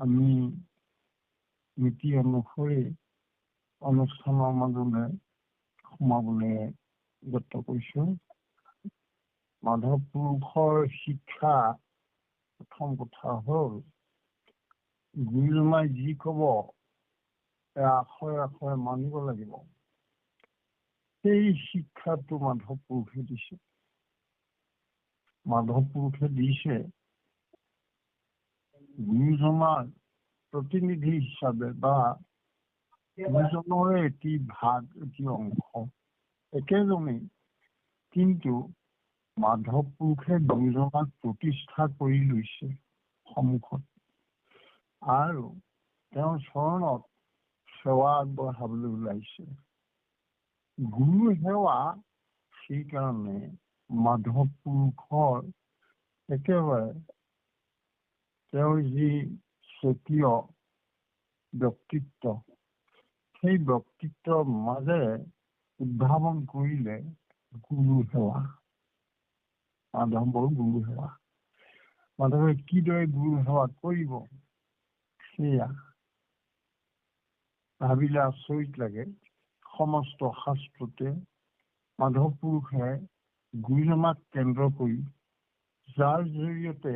আমি নীতি অনুসৰি অনুষ্ঠানৰ মাজলৈ সোমাবলৈ যত্ন কৰিছো। মাধৱ পুৰুষৰ শিক্ষা প্ৰথম কথা হ'ল গুৰুজনাই যি কব আখৰে আখৰে মানিব লাগিব। সেই শিক্ষাটো মাধৱ পুৰুষে দিছে। মাধৱ পুৰুষে দিছে গুৰুজনাৰ প্ৰতিনিধি হিচাপে বা গুৰুজনৰে এটি ভাগ, এটি অংশ একেজনেই, কিন্তু মাধৱ পুৰুষে গুৰুজনাক প্ৰতিষ্ঠা কৰি লৈছে সন্মুখত আৰু তেওঁৰ চৰণত সেৱা আগবঢ়াবলৈ ওলাইছে। গুৰু সেৱা সেইকাৰণে মাধৱ পুৰুষৰ একেবাৰে তেওঁৰ যি স্বকীয় ব্যক্তিত্ব, সেই ব্যক্তিত্বৰ মাজেৰে উদ্ভাৱন কৰিলে গুৰু সেৱা, মাধৱৰ গুৰু সেৱা। মাধৱে কিদৰে গুৰু সেৱা কৰিব সেয়া ভাবিলে আচৰিত লাগে। সমস্ত শাস্ত্ৰতে মাধৱ পুৰুষে গুৰুজনাক কেন্দ্ৰ কৰি যাৰ জৰিয়তে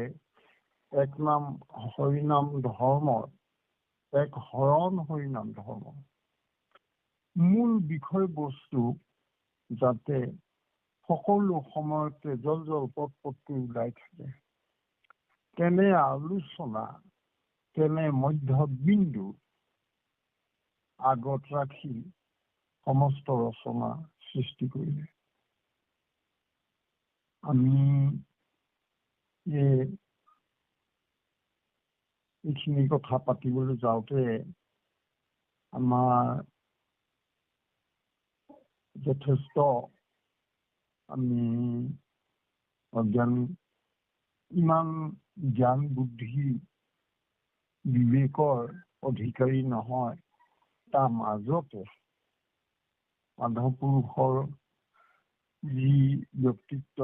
এক নাম হৰিনাম ধৰ্মৰ, এক হৰণ হৰিনাম ধৰ্মৰ মূল বিষয়বস্তু যাতে সকলো সময়তে জল জল পট পটকৈ ওলাই থাকে, তেনে আলোচনা, তেনে মধ্যবিন্দু আগত ৰাখি সমস্ত ৰচনা সৃষ্টি কৰিলে। আমি এইখিনি কথা পাতিবলৈ যাওঁতে আমাৰ যথেষ্ট আমি অজ্ঞান, ইমান জ্ঞান বুদ্ধি বিবেকৰ অধিকাৰী নহয়। তাৰ মাজতে মাধৱ পুৰুষৰ যি ব্যক্তিত্ব,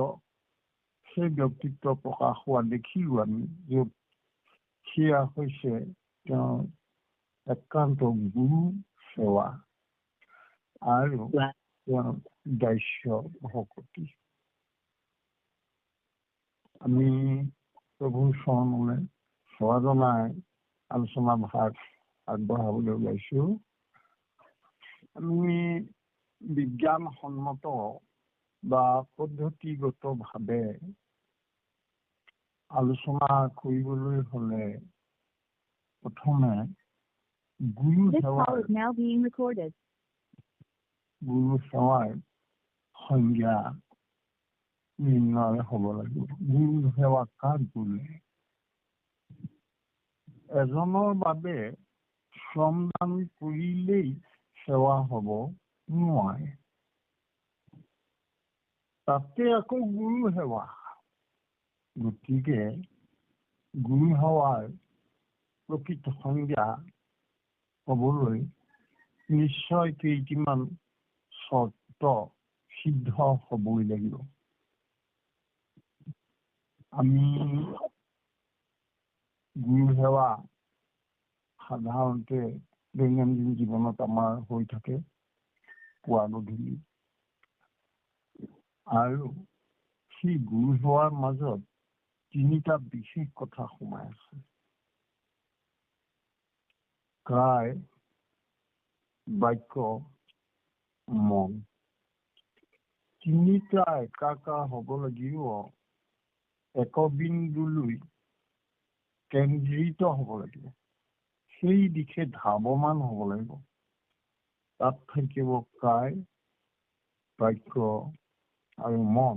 সেই ব্যক্তিত্ব প্ৰকাশ হোৱা দেখিলো আমি, য'ত সেয়া হৈছে তেওঁৰ একান্ত গুৰু সেৱা আৰু তেওঁৰ দাস্য ভকতি। আমি প্ৰভুৰ চৰণলৈ সেৱা জনাই আলোচনা ভাগ আগবঢ়াবলৈ ওলাইছো। আমি বিজ্ঞানসন্মত বা পদ্ধতিগতভাৱে আলোচনা কৰিবলৈ হলে প্ৰথমে গুৰু সেৱাৰ সংজ্ঞা নিৰ্ণয় হব লাগিব। গুৰু সেৱা কাক বোলে? এজনৰ বাবে শ্ৰমদান কৰিলেই সেৱা হব নোৱাৰে, তাতে আকৌ গুৰু সেৱা। গতিকে গুৰু সেৱাৰ প্ৰকৃত সংজ্ঞা হবলৈ নিশ্চয় কেইটিমান চৰ্ত সিদ্ধ হবই লাগিব। আমি গুৰু সেৱা সাধাৰণতে দৈনন্দিন জীৱনত আমাৰ হৈ থাকে পুৱা গধূলি, আৰু সেই গুৰু সেৱাৰ মাজত তিনিটা বিশেষ কথা সোমাই আছে। কায়, বাক্য, মন। তিনিটা একাকাৰ হব লাগিব, একবিন্দুলৈ কেন্দ্ৰিত হব লাগিব, সেই দিশে ধাৱমান হব লাগিব। তাত থাকিব কায়, বাক্য আৰু মন।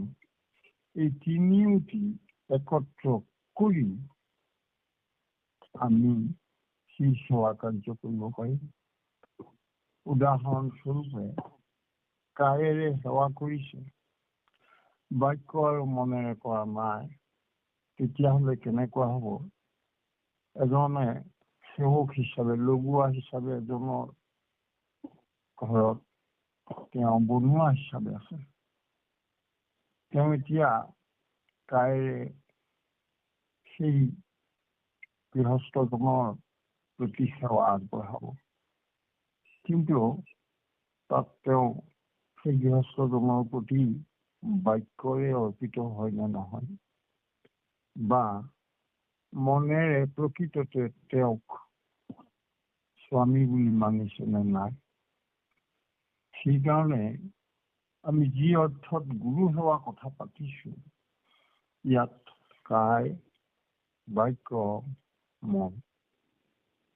এই তিনিওটি একত্ৰ কৰি আমি সেই সেৱা কাৰ্য কৰিব পাৰিম। উদাহৰণস্বৰূপে কায়েৰে সেৱা কৰিছে, বাক্য আৰু মনেৰে কৰা নাই, তেতিয়াহলে কেনেকুৱা হব? এজনে সেৱক হিচাপে, লগোৱা হিচাপে এজনৰ ঘৰত তেওঁ বনোৱা হিচাপে আছে, তেওঁ এতিয়া কায়েৰে সেই গৃহস্থজনৰ প্ৰতি সেৱা আগবঢ়াব। কিন্তু তাত তেওঁ সেই গৃহস্থজনৰ প্ৰতি বাক্যৰে অৰ্পিত হয় নে নহয়, বা মনেৰে প্ৰকৃততে তেওঁক স্বামী বুলি মানিছে নে নাই। সেইকাৰণে আমি যি অৰ্থত গুৰু সেৱা কথা পাতিছো, ইয়াত কায়, বাক্য, মন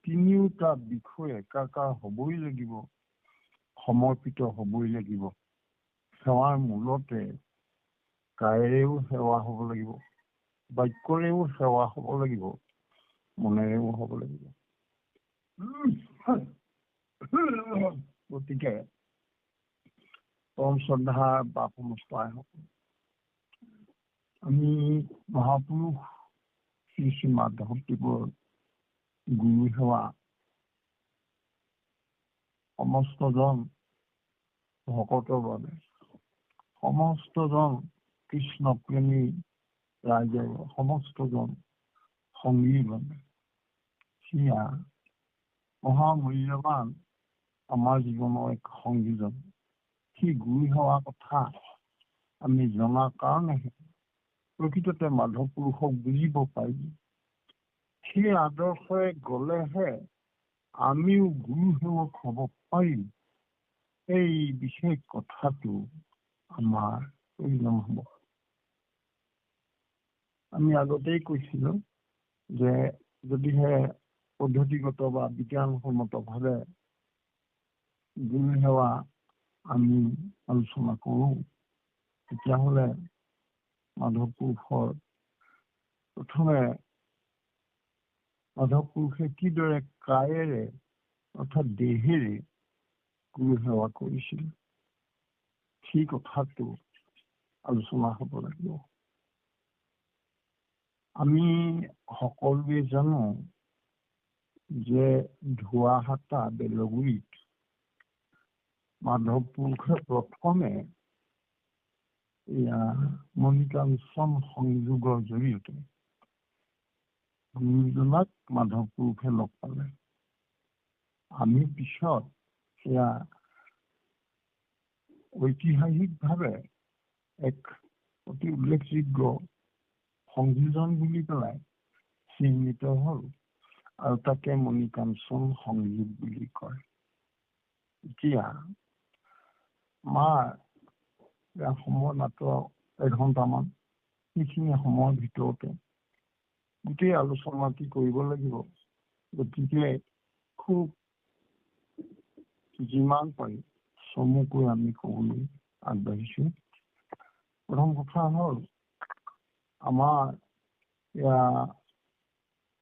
তিনিওটা বিষয়ে একাকাৰ হ'বই লাগিব, সমৰ্পিত হ'বই লাগিব। সেৱাৰ মূলতে কায়েৰেও সেৱা হ'ব লাগিব, বাক্যৰেও সেৱা হ'ব লাগিব, মনেৰেও হ'ব লাগিব। গতিকে পৰম শ্ৰদ্ধা বা সমস্তাসকল, আমি মহাপুৰুষ শ্ৰী শ্ৰী মাধৱদেৱৰ গুৰু সেৱা সমস্তজন ভকতৰ বাবে, সমস্তজন কৃষ্ণপ্ৰেমী ৰাইজৰ, সমস্তজন সংগীৰ বাবে সেয়া মহামূল্যৱান আমাৰ জীৱনৰ এক সংযোজন। সেই গুৰু সেৱা কথা আমি জনাৰ কাৰণেহে প্ৰকৃততে মাধৱ পুৰুষক বুজিব পাৰিম। সেই আদৰ্শৰে গ'লেহে আমিও গুৰু সেৱক হ'ব পাৰিম। এই বিশেষ কথাটো আমাৰ প্ৰয়োজন হ'ব। আমি আগতেই কৈছিলোঁ যে যদিহে পদ্ধতিগত বা বিজ্ঞানসন্মতভাৱে গুৰু সেৱা আমি আলোচনা কৰোঁ, তেতিয়াহ'লে মাধৱ পুৰুষৰ প্ৰথমে মাধৱ পুৰুষে কিদৰে কায়েৰে অৰ্থাৎ দেহেৰে গুৰু সেৱা কৰিছিল, সেই কথাটো আলোচনা হ'ব লাগিব। আমি সকলোৱে জানো যে ধোৱা হাতা বেলগুৰিত মাধৱ পুৰুষে প্ৰথমে মণিকাঞ্চন সংযোগৰ জৰিয়তে গুৰুজনাক মাধৱ পুৰুষে লগ পালে। আমি পিছত সেয়া ঐতিহাসিকভাৱে এক অতি উল্লেখযোগ্য সংযোজন বুলি পেলাই চিহ্নিত হ'ল, আৰু তাকে মণিকাঞ্চন সংযোগ বুলি কয়। এতিয়া আমাৰ সময় মাত্ৰ এঘণ্টামান, সেইখিনি সময়ৰ ভিতৰতে গোটেই আলোচনাটি কৰিব লাগিব। গতিকে খুব যিমান পাৰি চমুকৈ আমি ক'বলৈ আগবাঢ়িছোঁ। প্ৰথম কথা হ'ল, আমাৰ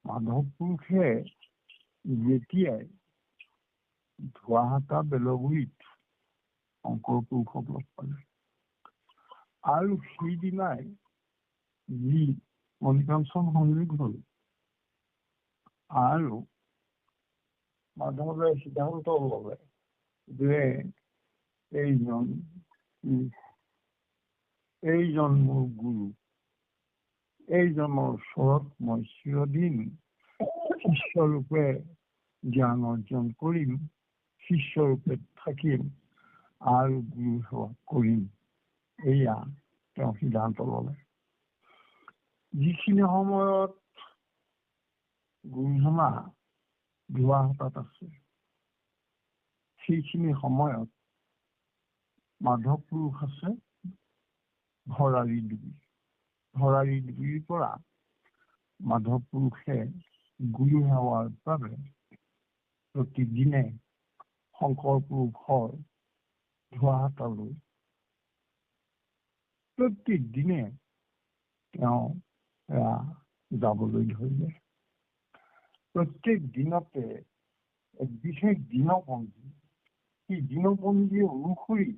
মাধৱ পুৰুষে যেতিয়াই ধোৱাহাটা বেলগুৰিত শংকৰ পুৰুষক লগ পালে, আৰু সেইদিনাই যি মণিকাঞ্চন সংযোগ হ'ল, আৰু মাধৱে সিদ্ধান্ত ল'লে যে এইজন মোৰ গুৰু, এইজনৰ ওচৰত মই চিৰদিন শিষ্যৰূপে জ্ঞান অৰ্জন কৰিম, শিষ্যৰূপে থাকিম আৰু গুৰু সেৱা কৰিম। এয়া তেওঁ সিদ্ধান্ত ল'লে। যিখিনি সময়ত গুৰুজনা ধোৱাহাটাত আছে, সেইখিনি সময়ত মাধৱ পুৰুষ আছে ভৰালী ডুবি। ভৰালী ডুবিৰ পৰা মাধৱ পুৰুষে গুৰু সেৱাৰ বাবে প্ৰতিদিনে শংকৰ পুৰুষৰ ধোৱাহাটালৈ প্ৰত্যেক দিনে তেওঁ যাবলৈ ধৰিলে। প্ৰত্যেক দিনতে এক বিশেষ দিনপঞ্জী, সেই দিনপঞ্জী অনুসৰি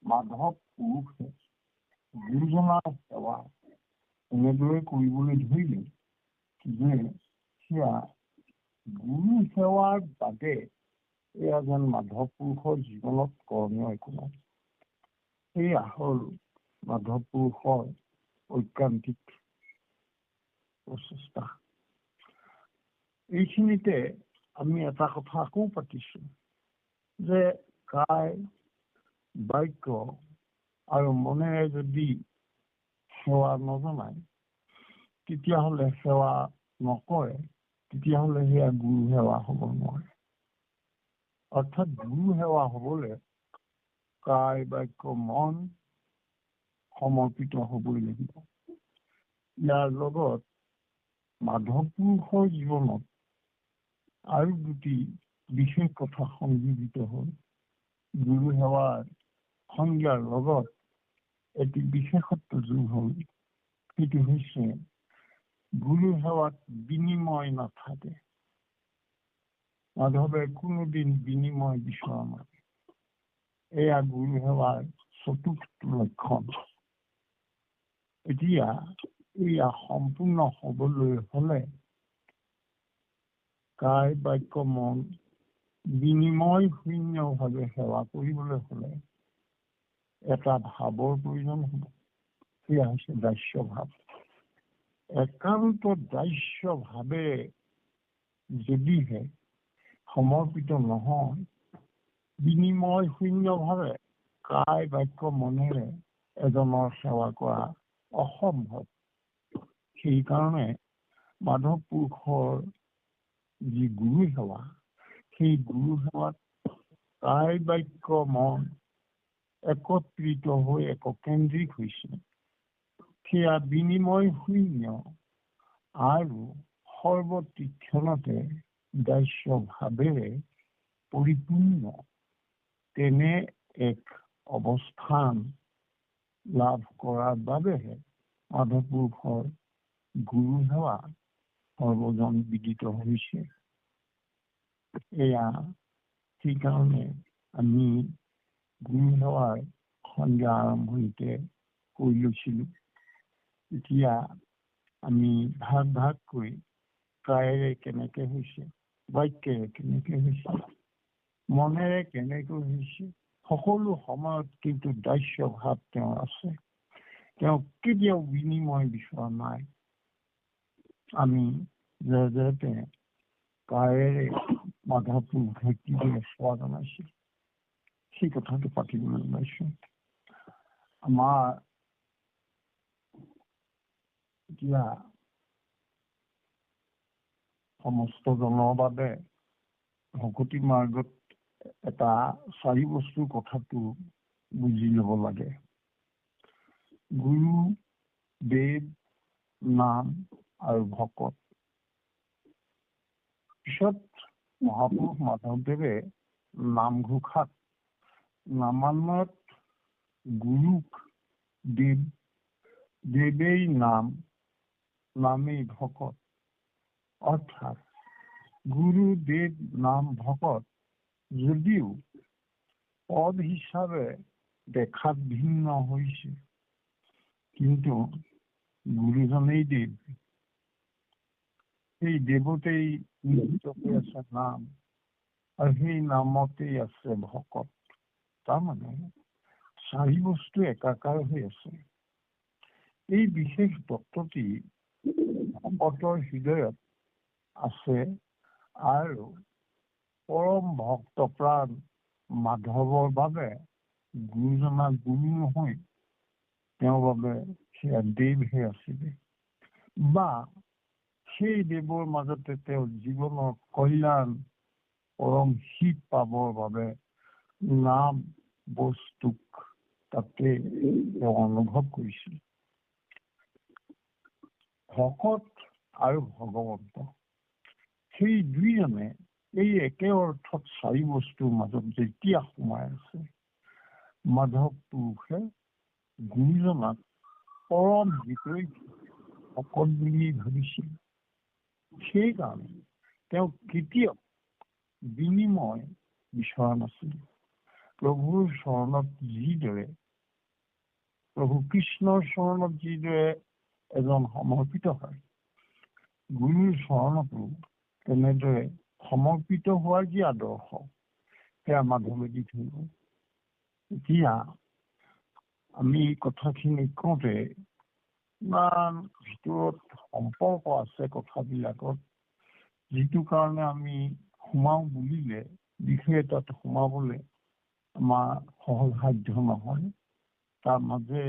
মাধৱ পুৰুষে গুৰুজনাৰ সেৱা এনেদৰে কৰিবলৈ ধৰিলে যে সেয়া গুৰু সেৱাৰ বাদে এয়া যেন মাধৱ পুৰুষৰ জীৱনত কৰ্মীয় একো নাই। সেয়া হ'ল মাধৱ পুৰুষৰ ঐকান্তিক প্ৰচেষ্টা। এইখিনিতে আমি এটা কথা আকৌ পাতিছো যে কায় বাক্য আৰু মনেৰে যদি সেৱা নজনায় তেতিয়াহ'লে সেৱা নকৰে, তেতিয়াহ'লে সেয়া গুৰু সেৱা হ'ব নোৱাৰে। অৰ্থাৎ গুৰু সেৱা হ'বলৈ কায় বাক্য মন সমৰ্পিত হ'বই লাগিব। ইয়াৰ লগত মাধৱ পুৰুষৰ জীৱনত আৰু দুটি বিশেষ কথা সংযোজিত হ'ল। গুৰু সেৱাৰ সংজ্ঞাৰ লগত এটি বিশেষত্ব যোগ হ'ল। সেইটো হৈছে গুৰু সেৱাত বিনিময় নাথাকে। মাধৱে কোনোদিন বিনিময় বিচৰা নাই। এয়া গুৰু সেৱাৰ চতুৰ্থ লক্ষণ। এতিয়া এয়া সম্পূৰ্ণ হ'বলৈ হ'লে কায় বাক্য মন বিনিময় শূন্যভাৱে সেৱা কৰিবলৈ হ'লে এটা ভাৱৰ প্ৰয়োজন হ'ব। সেয়া হৈছে দাস্য ভাৱ। একান্ত দাস্য ভাৱে যদিহে সমৰ্পিত নহয়, বিনিময় শূন্যভাৱে কায় বাক্য মনেৰে এজনৰ সেৱা কৰা অসম্ভৱ। সেইকাৰণে মাধৱ পুৰুষৰ যি গুৰু সেৱা, সেই গুৰু সেৱাত কায় বাক্য মন একত্ৰিত হৈ এককেন্দ্ৰিক হৈছে। সেয়া বিনিময় শূন্য আৰু সৰ্বতীক্ষণতে দাস্য ভাৱেৰে পৰিপূৰ্ণ তেনে এক অৱস্থান লাভ কৰাৰ বাবেহে মাধৱ পুৰুষৰ গুৰু সেৱা সৰ্বজন বিদিত হৈছে। এয়া সেইকাৰণে আমি গুৰু সেৱাৰ সংজ্ঞা আৰম্ভণিতে কৈ লৈছিলোঁ। এতিয়া আমি ভাগ ভাগকৈ কায়েৰে কেনেকে হৈছে, বাক্যেৰে কেনেকে হৈছে, মনেৰে কেনেকৈ হৈছে, সকলো সময়ত কিন্তু দাস্য ভাৱ তেওঁৰ আছে। তেওঁ কেতিয়াও বিনিময় বিচৰা নাই। আমি যে কায়েৰে মাধৱ পুৰুষে কিদৰে সেৱা জনাইছিল সেই কথাটো পাতিবলৈ ওলাইছো। আমাৰ এতিয়া সমস্ত জনৰ বাবে ভকতি মাৰ্গত এটা 4 বস্তুৰ কথাটো বুজি ল'ব লাগে। গুৰু, দেৱ, নাম আৰু ভকত। পিছত মহাপুৰুষ মাধৱদেৱে নামঘোষাত নামান্নত গুৰুক দেৱ, দেৱেই নাম, নামেই ভকত। অৰ্থাৎ গুৰু, দেৱ, নাম, ভকত যদিও পদ হিচাপে দেখাত ভিন্ন হৈছে, কিন্তু গুৰুজনেই দেৱ। সেই দেৱতেই নিহিত হৈ আছে নাম, আৰু সেই নামতেই আছে ভকত। তাৰমানে 4 বস্তু একাকাৰ হৈ আছে। এই বিশেষ তত্ত্বটি ভকতৰ হৃদয়ত আছে আৰু পৰম ভক্তপ্ৰাণ মাধৱৰ বাবে গুৰুজনা গুৰু নহয়, তেওঁৰ বাবে সেয়া দেৱহে আছিলে। বা সেই দেৱৰ মাজতে তেওঁ জীৱনৰ কল্যাণ পৰম হিত পাবৰ বাবে নাম বস্তুক তাতে তেওঁ অনুভৱ কৰিছিল। ভকত আৰু ভগৱন্ত সেই দুইজনে এই একে অৰ্থত 4 বস্তুৰ মাজত যেতিয়া সোমাই আছে, মাধৱ পুৰুষে গুৰুজনাক পৰম হিতৈ ভকত বুলি ভাবিছিল। সেইকাৰণে তেওঁ কেতিয়াও বিনিময় বিচৰা নাছিল। প্ৰভুৰ চৰণত যিদৰে, প্ৰভু কৃষ্ণৰ চৰণত যিদৰে এজন সমৰ্পিত হয়, গুৰুৰ চৰণতো তেনেদৰে সমৰ্পিত হোৱাৰ যি আদৰ্শ, সেয়া মাধৱে দি থৈ গ'ল। এতিয়া আমি কথাখিনি কওঁতে ইমান ভিতৰত সম্পৰ্ক আছে কথাবিলাকত, যিটো কাৰণে আমি সোমাওঁ বুলিলে বিষয় এটাত সোমাবলৈ আমাৰ সহজসাধ্য নহয়। তাৰ মাজে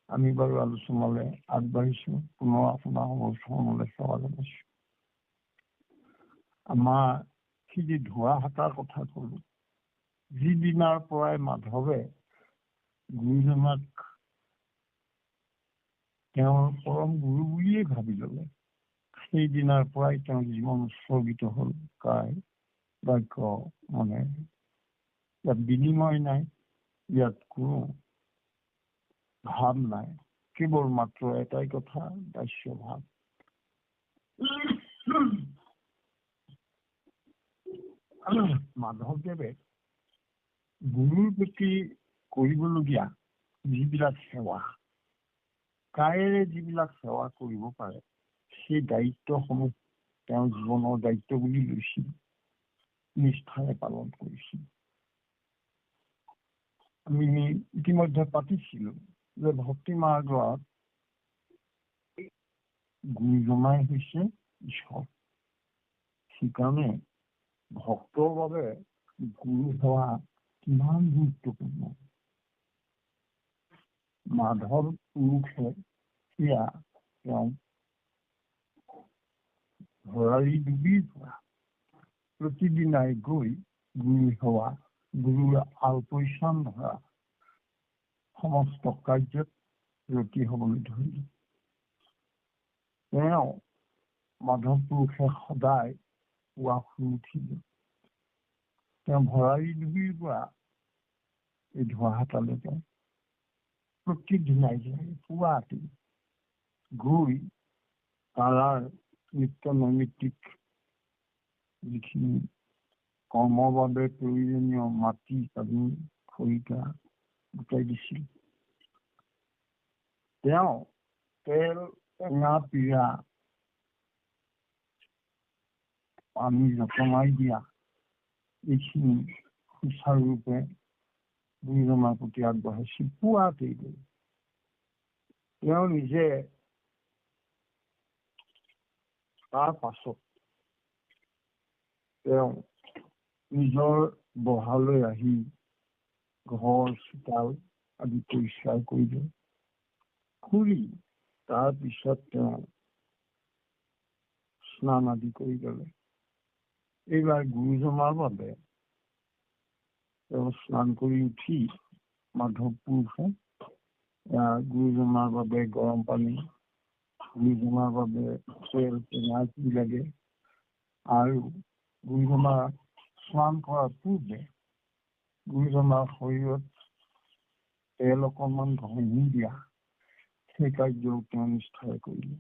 আমি বাৰু আলোচনালৈ আগবাঢ়িছোঁ। পুনৰ আপোনাৰ সমৰ্থনলৈ সেৱা জনাইছোঁ। আমাৰ সি যি ধোৱা হাতাৰ কথা ক'লো, যিদিনাৰ পৰাই মাধৱে গুৰুজনাক তেওঁৰ পৰম গুৰু বুলিয়ে ভাবি ল'লে, সেইদিনাৰ পৰাই তেওঁৰ জীৱন উৎসৰ্গিত হ'ল কাই বাক্য মানে ইয়াত বিনিময় নাই, ইয়াত কোনো ভাৱ নাই, কেৱল মাত্ৰ এটাই কথা, দাস্য ভাৱ। মাধৱদেৱে গুৰুৰ প্ৰতি কৰিবলগীয়া যিবিলাক সেৱা, কায়েৰে যিবিলাক সেৱা কৰিব পাৰে, সেই দায়িত্বসমূহ তেওঁ জীৱনৰ দায়িত্ব বুলি লৈছিল, নিষ্ঠাৰে পালন কৰিছিল। আমি ইতিমধ্যে পাতিছিলো যে ভক্তি মাৰ্গত গুৰুজনাই হৈছে ঈশ্বৰ। সেইকাৰণে ভক্তৰ বাবে গুৰু সেৱা কিমান গুৰুত্বপূৰ্ণ। মাধৱ পুৰুষে সেয়া তেওঁ ভৰাৰী ডুবিৰ পৰা প্ৰতিদিনাই গৈ গুৰু সেৱা, গুৰুৰ আলপৈচান ধৰা সমস্ত কাৰ্যত ৰতি হ'বলৈ ধৰিলে। তেওঁ মাধৱ পুৰুষে সদায় পুৱা শুই উঠিল। তেওঁ ভৰাৰী ডুবিৰ পৰা এই ধোৱাহাতালৈ যায়। প্ৰতিদিনাই যায়, পুৱাতে গৈ তাৰ নিত্য নৈমিত্তিক যিখিনি কৰ্মৰ বাবে প্ৰয়োজনীয় মাটি পানী খৰিকা গোটাই দিছিল। তেওঁ তেল টেঙা পিৰা পানী যতনাই দিয়া এইখিনি সুচাৰুৰূপে গুৰুজনাৰ প্ৰতি আগবঢ়াইছিল। পুৱাতেই গৈ তেওঁ নিজে তাৰ পাছত তেওঁ নিজৰ বহালৈ আহি ঘৰ চোতাল আদি পৰিষ্কাৰ কৰিলে। কৰি তাৰপিছত তেওঁ স্নান আদি কৰি ল'লে। এইবাৰ গুৰুজনাৰ বাবে তেওঁ স্নান কৰি উঠি মাধৱ পুৰুষে গুৰুজনাৰ বাবে গৰম পানী, গুৰুজনাৰ বাবে তেল টেঙা কি লাগে, আৰু গুৰুজনাৰ স্নান কৰাৰ পূৰ্বে গুৰুজনাৰ শৰীৰত তেল অকণমান ঘঁহি দিয়া, সেই কাৰ্যও তেওঁ নিষ্ঠাৰে কৰিলে।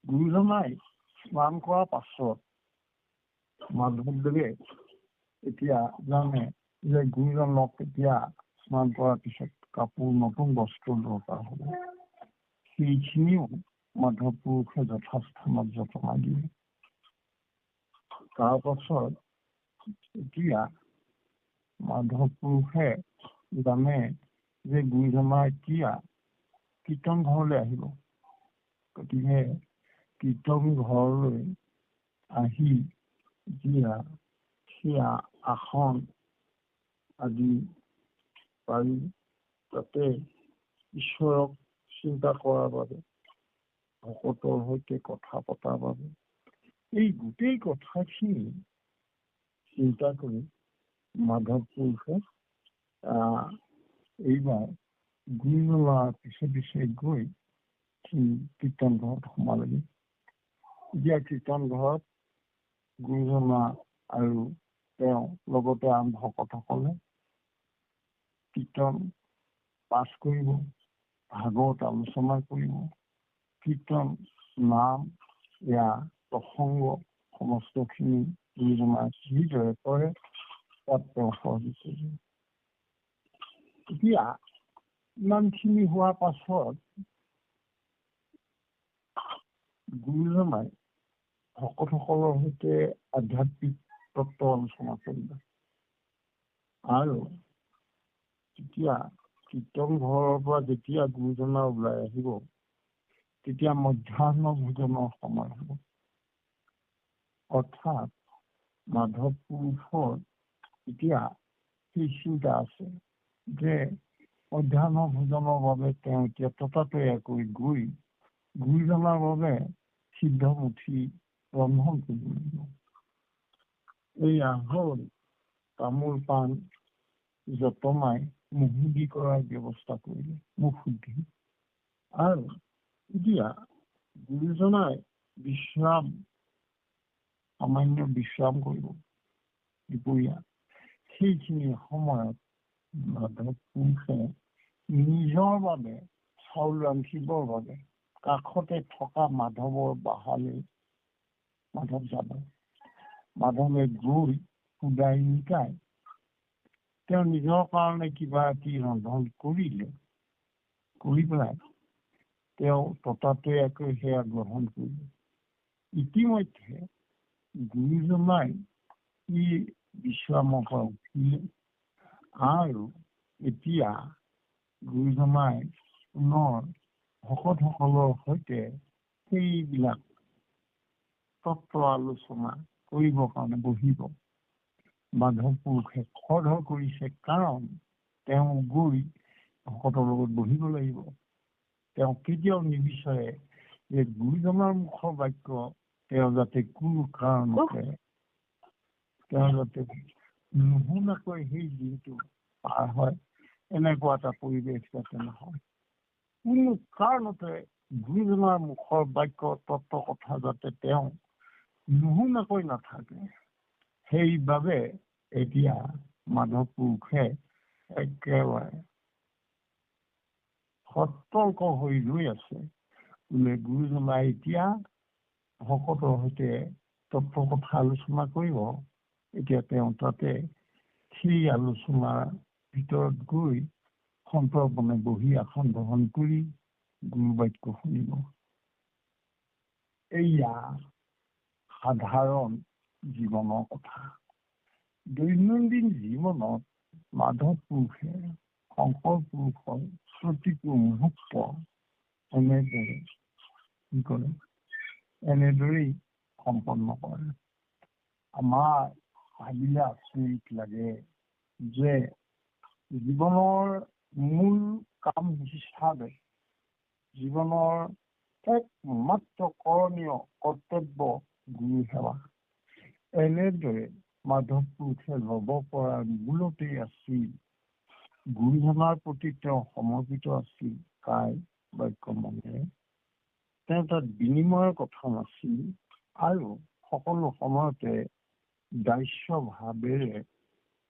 গুৰুজনাই স্নান কৰাৰ পাছত মাধৱদেৱে এতিয়া জানে যে গুৰুজনক এতিয়া স্নান কৰাৰ পিছত কাপোৰ, নতুন বস্ত্ৰ দৰকাৰ হ'ব। সেইখিনিও মাধৱ পুৰুষে যথাস্থানত যতনাই দিয়ে। তাৰ পাছত এতিয়া মাধৱ পুৰুষে জানে যে গুৰুজনা এতিয়া কীৰ্তন ঘৰলৈ আহিব। গতিকে কীৰ্তন ঘৰলৈ আহি এতিয়া সেয়া আসন আদি পাৰি তাতে ঈশ্বৰক চিন্তা কৰাৰ বাবে, ভকতৰ সৈতে কথা পতাৰ বাবে, এই গোটেই কথাখিনি চিন্তা কৰি মাধৱ পুৰুষে এইবাৰ গুৰুজনাৰ পিছে পিছে গৈ কীৰ্তন ঘৰত সোমালেগৈ। এতিয়া কীৰ্তন ঘৰত গুৰুজনা আৰু তেওঁ লগতে আন ভকতসকলে কীৰ্তন পাঠ কৰিব, ভাগৱত আলোচনা কৰিব, কীৰ্তন নাম এয়া প্ৰসংগ সমস্তখিনি গুৰুজনাই যিদৰে কৰে তাত তেওঁ সহযোগ কৰিব। এতিয়া ইমানখিনি হোৱাৰ পাছত গুৰুজনাই ভকতসকলৰ সৈতে আধ্যাত্মিক তত্ত্ব আলোচনা কৰিব। আৰু তেতিয়া কীৰ্তন ঘৰৰ পৰা যেতিয়া গুৰুজনা ওলাই আহিব, তেতিয়া মধ্যাহ্ন ভোজনৰ সময় হ'ব। অৰ্থাৎ মাধৱ পুৰুষৰ এতিয়া সেই চিন্তা আছে যে অধ্যাহ্ন ভোজনৰ বাবে তেওঁ এতিয়া ততাতৈয়াকৈ গৈ গুৰুজনাৰ বাবে সিদ্ধমুঠি ৰন্ধন কৰিব লাগিব। এয়া হ'ল তামোল পাণ যতনাই মুহুদি কৰাৰ ব্যৱস্থা কৰিলে, মুখ শুদ্ধি। আৰু এতিয়া গুৰুজনাই সামান্য বিশ্ৰাম কৰিব দুপৰীয়া। সেইখিনি সময়ত মাধৱ পুৰুষে নিজৰ বাবে চাউল ৰান্ধিবৰ বাবে কাষতে থকা মাধৱৰ বাহালৈ মাধৱ যাব। মাধৱে গৈ সুদাই নিকাই তেওঁ নিজৰ কাৰণে কিবা এটি ৰন্ধন কৰিলে, কৰি পেলাই তেওঁ ততাতৈয়াকৈ সেয়া গ্ৰহণ কৰিলে। ইতিমধ্যে গুৰুজনাই ই বিশ্ৰামৰ পৰা উঠিলে আৰু এতিয়া গুৰুজনাই পুনৰ ভকতসকলৰ সৈতে সেইবিলাক তত্ত্ব আলোচনা কৰিবৰ কাৰণে বহিব। মাধৱ পুৰুষে খৰধৰ কৰিছে, কাৰণ তেওঁ গৈ ভকতৰ লগত বহিব লাগিব। তেওঁ কেতিয়াও নিবিচাৰে যে গুৰুজনাৰ মুখৰ বাক্য তেওঁ যাতে কোনো কাৰণতে তেওঁ যাতে নুশুনাকৈ সেই দিনটো পাৰ হয়, এনেকুৱা এটা পৰিৱেশ যাতে নহয়। কোনো কাৰণতে গুৰুজনাৰ মুখৰ বাক্য তত্ত্ব কথা যাতে তেওঁ নুশুনাকৈ নাথাকে, সেইবাবে এতিয়া মাধৱ পুৰুষে একেবাৰে সতৰ্ক হৈ ৰৈ আছে। বোলে গুৰুজনাই এতিয়া ভকতৰ সৈতে তত্ত্ব কথা আলোচনা কৰিব। এতিয়া তেওঁ তাতে সেই আলোচনাৰ ভিতৰত গৈ সন্তৰ্পণে বহি আসন গ্ৰহণ কৰি গুৰু বাক্য শুনিব। এয়া সাধাৰণ জীৱনৰ কথা। দৈনন্দিন জীৱনত মাধৱ পুৰুষে শংকৰ পুৰুষৰ প্ৰতিটো মুহূৰ্ত এনেদৰেই সম্পন্ন কৰে। আমাৰ ভাবিলে আচৰিত লাগে যে জীৱনৰ মূল কাম হিচাপে জীৱনৰ একমাত্ৰ কৰণীয় কৰ্তব্য গুৰু সেৱা। এনেদৰে মাধৱ পুৰুষে ল'ব পৰা মূলতেই আছিল গুৰুজনাৰ প্ৰতি তেওঁ সমৰ্পিত আছিল কায় বাক্য মনেৰে। তেওঁ তাত বিনিময়ৰ কথা নাছিল আৰু সকলো সময়তে দাস্য ভাৱেৰে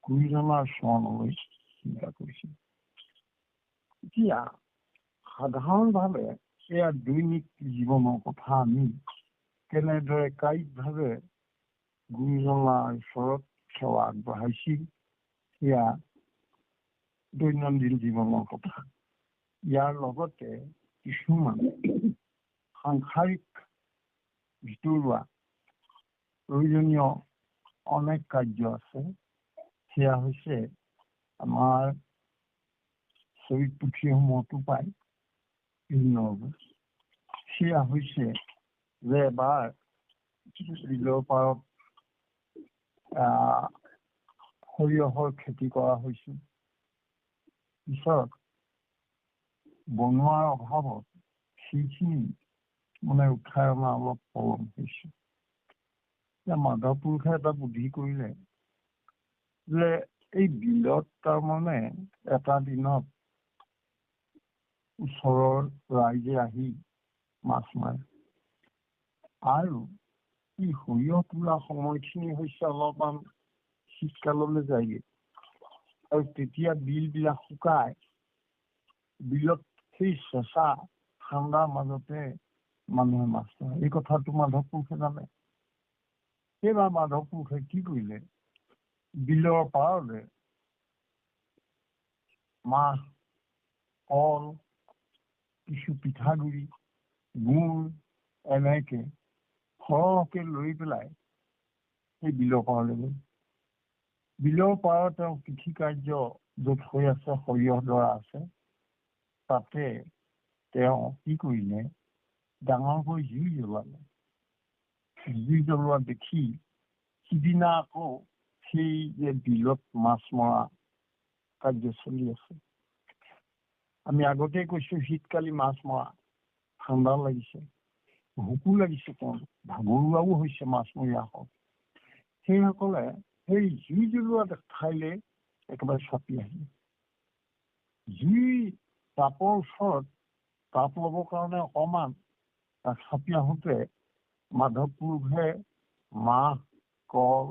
গুৰুজনাৰ চৰণলৈ চিন্তা কৰিছিল। এতিয়া সাধাৰণভাৱে এয়া দৈনিক জীৱনৰ কথা আমি কেনেদৰে কায়িকভাৱে গুৰুজনাৰ ওচৰত সেৱা আগবঢ়াইছিল, সেয়া দৈনন্দিন জীৱনৰ কথা। ইয়াৰ লগতে কিছুমান সাংসাৰিক ভিতৰুৱা প্ৰয়োজনীয় অনেক কাৰ্য আছে। সেয়া হৈছে আমাৰ চৰিত পুথিসমূহতো পায় বিভিন্ন। সেয়া হৈছে যে এবাৰ বিলৰ পাৰত সৰিয়হৰ খেতি কৰা হৈছিল। পিছত বনোৱাৰ অভাৱত সেইখিনি উঠাই অনা অলপ পলম হৈছে। মাধৱ পুৰুষে এটা বুদ্ধি কৰিলে যে এই বিলত তাৰমানে এটা দিনত ওচৰৰ ৰাইজে আহি মাছ মাৰে, আৰু এই সৰিয়হ তোলা সময়খিনি হৈছে অলপমান শীতকাললৈ যায়গৈ, আৰু তেতিয়া বিলবিলাক শুকায়। বিলত সেই চেঁচা ঠাণ্ডাৰ মাজতে মানুহে মাছ মাৰে। এই কথাটো মাধৱ পুৰুষে জানে। সেইবাৰ মাধৱ পুৰুষে কি কৰিলে, বিলৰ পাৰতে মাহ, কল, কিছু পিঠাগুৰি, গুড় এনেকে সৰহকে লৈ পেলাই সেই বিলৰ পাৰলৈ গ'ল। বিলৰ পাৰত তেওঁ কৃষি কাৰ্য য'ত হৈ আছে, সৰিয়হ ডৰা আছে, তাতে তেওঁ কি কৰিলে, ডাঙৰকৈ জুই জ্বলালে। জুই জ্বলোৱা দেখি সিদিনা আকৌ সেই যে বিলত মাছ মৰা কাৰ্য চলি আছে। আমি আগতে কৈছো শীতকালি মাছ মৰা, ঠাণ্ডা লাগিছে, ভোকো লাগিছে, ভাগৰুৱাও হৈছে মাছমৰীয়াসকল। সেইসকলে সেই জুই জ্বলোৱা ঠাইলৈ একেবাৰে চাপি আহিলে। জুই তাপৰ ওচৰত তাপ ল'বৰ কাৰণে অকণমান চাপি আহোঁতে মাধৱ পুৰুষে মাহ, কল,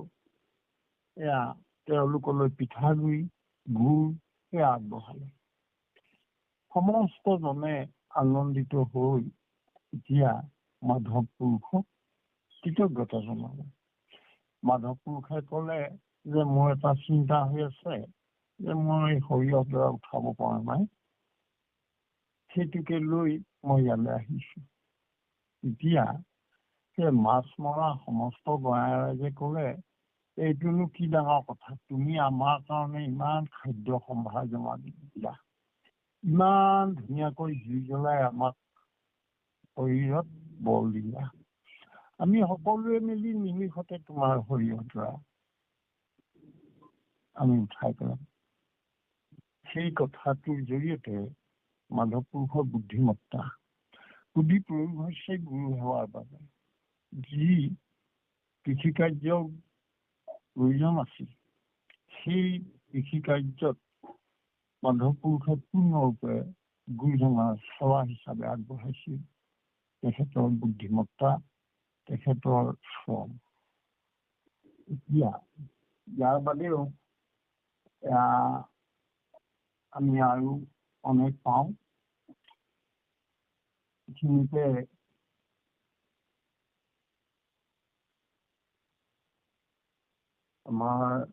এয়া তেওঁলোকলৈ পিঠাগুড়ি, গুড় এয়া আগবঢ়ালে। সমস্তজনে আনন্দিত হৈ এতিয়া মাধৱ পুৰুষক কৃতজ্ঞতা জনালে। মাধৱ পুৰুষে ক'লে যে মোৰ এটা চিন্তা হৈ আছে যে মই সৰিয়হডৰা উঠাব পৰা নাই, সেইটোকে লৈ মই ইয়ালৈ আহিছো। এতিয়া সেই মাছ মৰা সমস্ত গাঁৱে ৰাইজে ক'লে, এইটোনো কি ডাঙৰ কথা, তুমি আমাৰ কাৰণে ইমান খাদ্য সম্ভাৰ জমা দিলা, ইমান ধুনীয়াকৈ জুই জ্বলাই আমাক শৰীৰত বল দিলা, আমি সকলোৱে মিলি নিমিষতে তোমাৰ শৰীৰডৰা আমি উঠাই পেলাম। সেই কথাটোৰ জৰিয়তে মাধৱ পুৰুষৰ বুদ্ধিমত্তা, বুদ্ধি প্ৰয়োগ হৈছে গুৰু সেৱাৰ বাবে। যি কৃষিকাৰ্যৰ প্ৰয়োজন আছিল, সেই কৃষিকাৰ্যত মাধৱ পুৰুষে পূৰ্ণৰূপে গুৰুজনাৰ সেৱা হিচাপে আগবঢ়াইছিল। তেখেতৰ বুদ্ধিমত্তা, তেখেতৰ শ্ৰম। এতিয়া ইয়াৰ বাদেও আমি আৰু অনেক পাওঁ। এইখিনিতে আমাৰ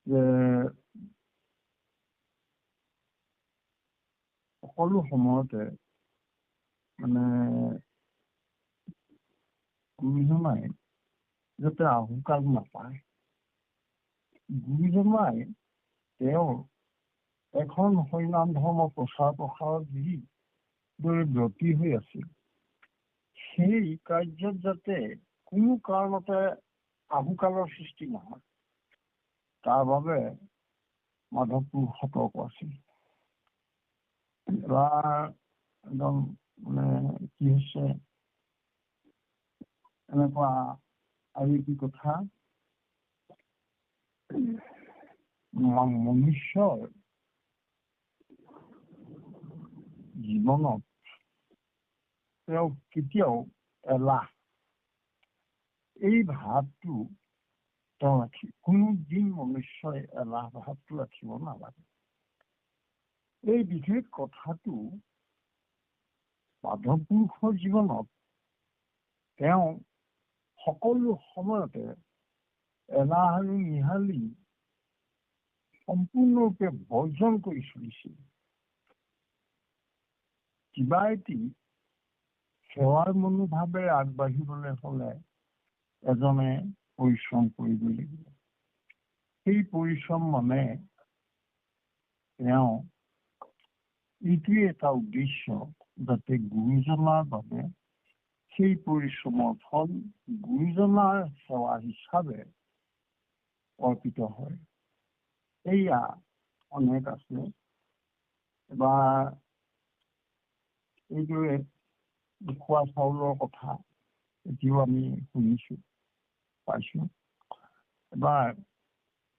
যে সকলো সময়তে মানে গুৰুজনাই যাতে আহুকাল নাপায়, গুৰুজনাই তেওঁৰ এখন হৰিনাম ধৰ্ম প্ৰচাৰ প্ৰসাৰত যিদৰে ব্ৰতী হৈ আছিল, সেই কাৰ্যত যাতে কোনো কাৰণতে আহুকালৰ সৃষ্টি নহয়, তাৰ বাবে মাধৱ পুৰুষ সতৰ্ক আছিল। এবাৰ একদম মানে কি হৈছে, এনেকুৱা আৰু কি কথা, মনুষ্যৰ জীৱনত তেওঁ কেতিয়াও এলাহ এই ভাৱটো তেওঁ কোনো দিন মনুষ্যই এলাহ ভাৱটো ৰাখিব নালাগে। এই বিশেষ কথাটো মাধৱ পুৰুষৰ জীৱনত তেওঁ সকলো সময়তে এলাহ আৰু নিহালি সম্পূৰ্ণৰূপে বৰ্জন কৰি চলিছিল। কিবা এটি সেৱাৰ মনোভাৱেৰে আগবাঢ়িবলৈ হ'লে এজনে পৰিশ্ৰম কৰিব লাগিব। সেই পৰিশ্ৰম মানে তেওঁ এইটোৱে এটা উদ্দেশ্য, যাতে গুৰুজনাৰ বাবে সেই পৰিশ্ৰমৰ ফল গুৰুজনাৰ সেৱা হিচাপে অৰ্পিত হয়। এয়া অনেক আছে। এবাৰ এইদৰে উখোৱা চাউলৰ কথা এতিয়াও আমি শুনিছো, পাইছো। এবাৰ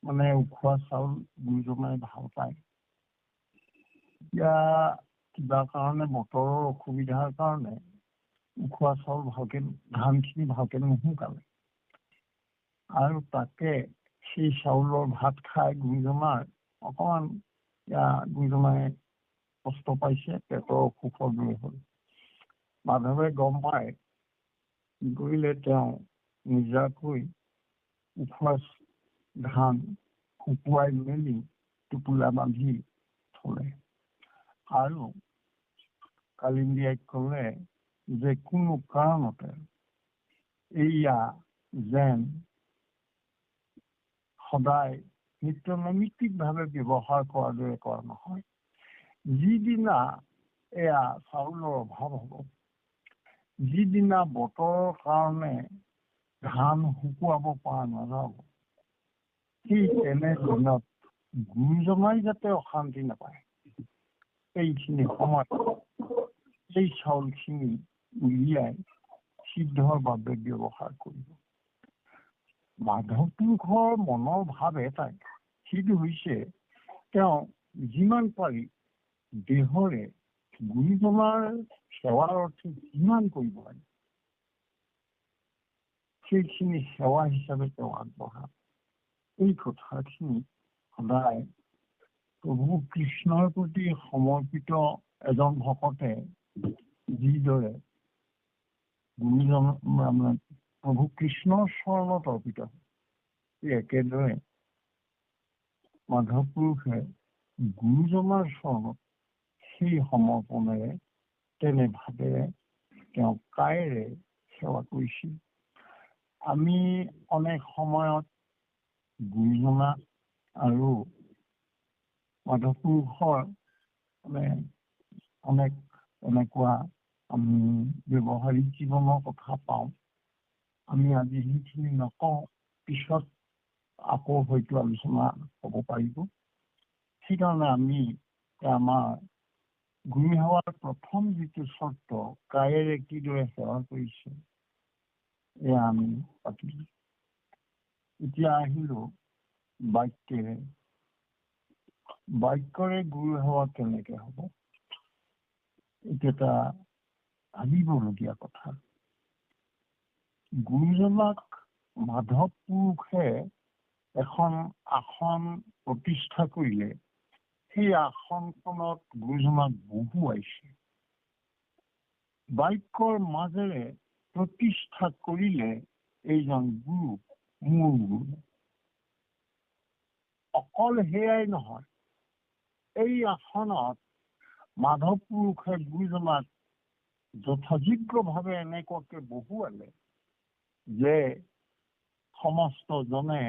মানে উখোৱা চাউল গুৰুজনাই ভাল পায়। এতিয়া কিবা কাৰণে বতৰৰ অসুবিধাৰ কাৰণে উখোৱা চাউল ভালকে, ধানখিনি ভালকে নুশুকালে, আৰু তাকে সেই চাউলৰ ভাত খাই গুৰুজনাৰ অকণমান গুৰুজনাই কষ্ট পাইছে, পেটৰ অসুখৰ দৰে হ'ল। মাধৱে গম পায়, কি কৰিলে, তেওঁ নিজাকৈ উখোৱা ধান শুকুৱাই মেলি টোপোলা বান্ধি থলে, আৰু কালিন্দীয়াক ক'লে যে কোনো কাৰণতে এয়া যেন সদায় নিত্য নৈমিত্তিকভাৱে ব্যৱহাৰ কৰাৰ দৰে কৰা নহয়। যিদিনা এয়া চাউলৰ অভাৱ হ'ব, যিদিনা বতৰৰ কাৰণে ধান শুকুৱাব পৰা নাযাব, সেই তেনে দিনত গুৰুজনাই যাতে অশান্তি নাপায়, এইখিনি সময়ত এই চাউলখিনি উলিয়াই সিদ্ধৰ বাবে ব্যৱহাৰ কৰিব। মাধৱ পুৰুষৰ মনৰ ভাৱ এটাই, সেইটো হৈছে তেওঁ যিমান পাৰি দেহৰে গুৰুজনাৰ সেৱাৰ অৰ্থে যিমান কৰিব লাগে সেইখিনি সেৱা হিচাপে তেওঁ আগবঢ়ায়। এই কথাখিনি সদায় প্ৰভু কৃষ্ণৰ প্ৰতি সমৰ্পিত এজন ভকতে যিদৰে গুৰুজন প্ৰভু কৃষ্ণৰ চৰণত অৰ্পিত হয়, একেদৰে মাধৱ পুৰুষে গুৰুজনাৰ চৰণত সেই সমৰ্পণেৰে তেনে ভাৱেৰে তেওঁ কায়েৰে সেৱা কৰিছিল। আমি অনেক সময়ত গুৰুজনা আৰু মাধৱ পুৰুষৰ অনেক এনেকুৱা আমি ব্যৱহাৰিক জীৱনৰ কথা পাওঁ। আমি আজি সেইখিনি নকওঁ, পিছত আকৌ হয়তো আলোচনা হ'ব পাৰিব। সেইকাৰণে আমি আমাৰ গুৰু সেৱাৰ প্ৰথম যিটো চৰ্ত, কায়েৰে কিদৰে সেৱা কৰিছে এয়া আমি পাতিলো। এতিয়া আহিলো বাক্যেৰে। বাক্যৰে গুৰু সেৱা কেনেকে হ'ব, এইটো এটা ভাবিবলগীয়া কথা। গুৰুজনাক মাধৱ পুৰুষে এখন আসন প্ৰতিষ্ঠা কৰিলে, সেই আসনখনত গুৰুজনাক বহুৱাইছে। বাক্যৰ মাজেৰে প্ৰতিষ্ঠা কৰিলে এইজন গুৰু, মোৰ গুৰু। অকল সেয়াই নহয়, এই আসনত মাধৱ পুৰুষে গুৰুজনাক যথাযোগ্যভাৱে এনেকুৱাকে বহুৱালে যে সমস্তজনে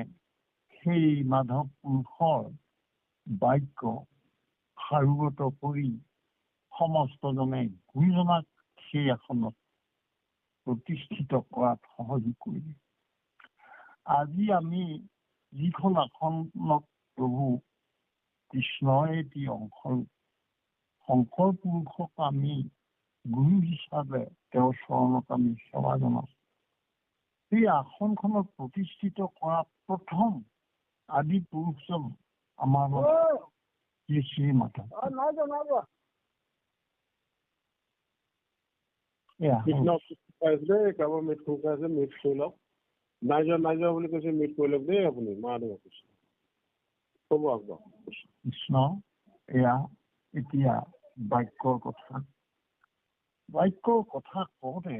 সেই মাধৱ পুৰুষৰ বাক্য সাৰোগত কৰি সমস্তজনে গুৰুজনাক সেই আসনত প্ৰতিষ্ঠিত কৰাত সহযোগ কৰিলে। আজি আমি যিখন আসনক প্ৰভু কৃষ্ণৰ এটি অংশ, শংকৰ পুৰুষক আমি গুৰু হিচাপে তেওঁৰ চৰণত আমি সেৱা জনাওঁ। সেই আসনখনত প্ৰতিষ্ঠিত কৰা প্ৰথম আদি পুৰুষজন আমাৰ শ্ৰী মাধৱ। কৃষ্ণ এয়া এতিয়া বাক্যৰ কথা। বাক্যৰ কথা কওঁতে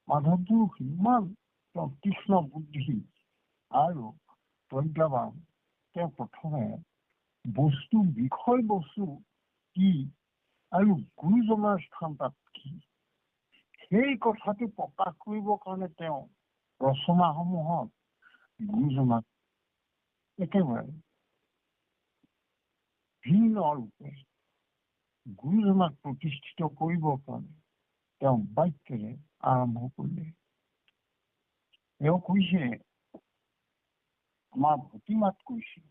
মাধৱটো ইমান কৃষ্ণ বুদ্ধি আৰু প্ৰজ্ঞাবান। তেওঁ প্ৰথমে বিষয় বস্তু কি আৰু গুৰুজনাৰ স্থান তাত কি, সেই কথাটো প্ৰকাশ কৰিবৰ কাৰণে তেওঁ ৰচনাসমূহত গুৰুজনাক একেবাৰে ভিন্ন ৰূপে গুৰুজনাক প্ৰতিষ্ঠিত কৰিবৰ কাৰণে তেওঁ বাক্যেৰে আৰম্ভ কৰিলে। তেওঁ কৈছে, আমাৰ ভতিমাত কৈছে,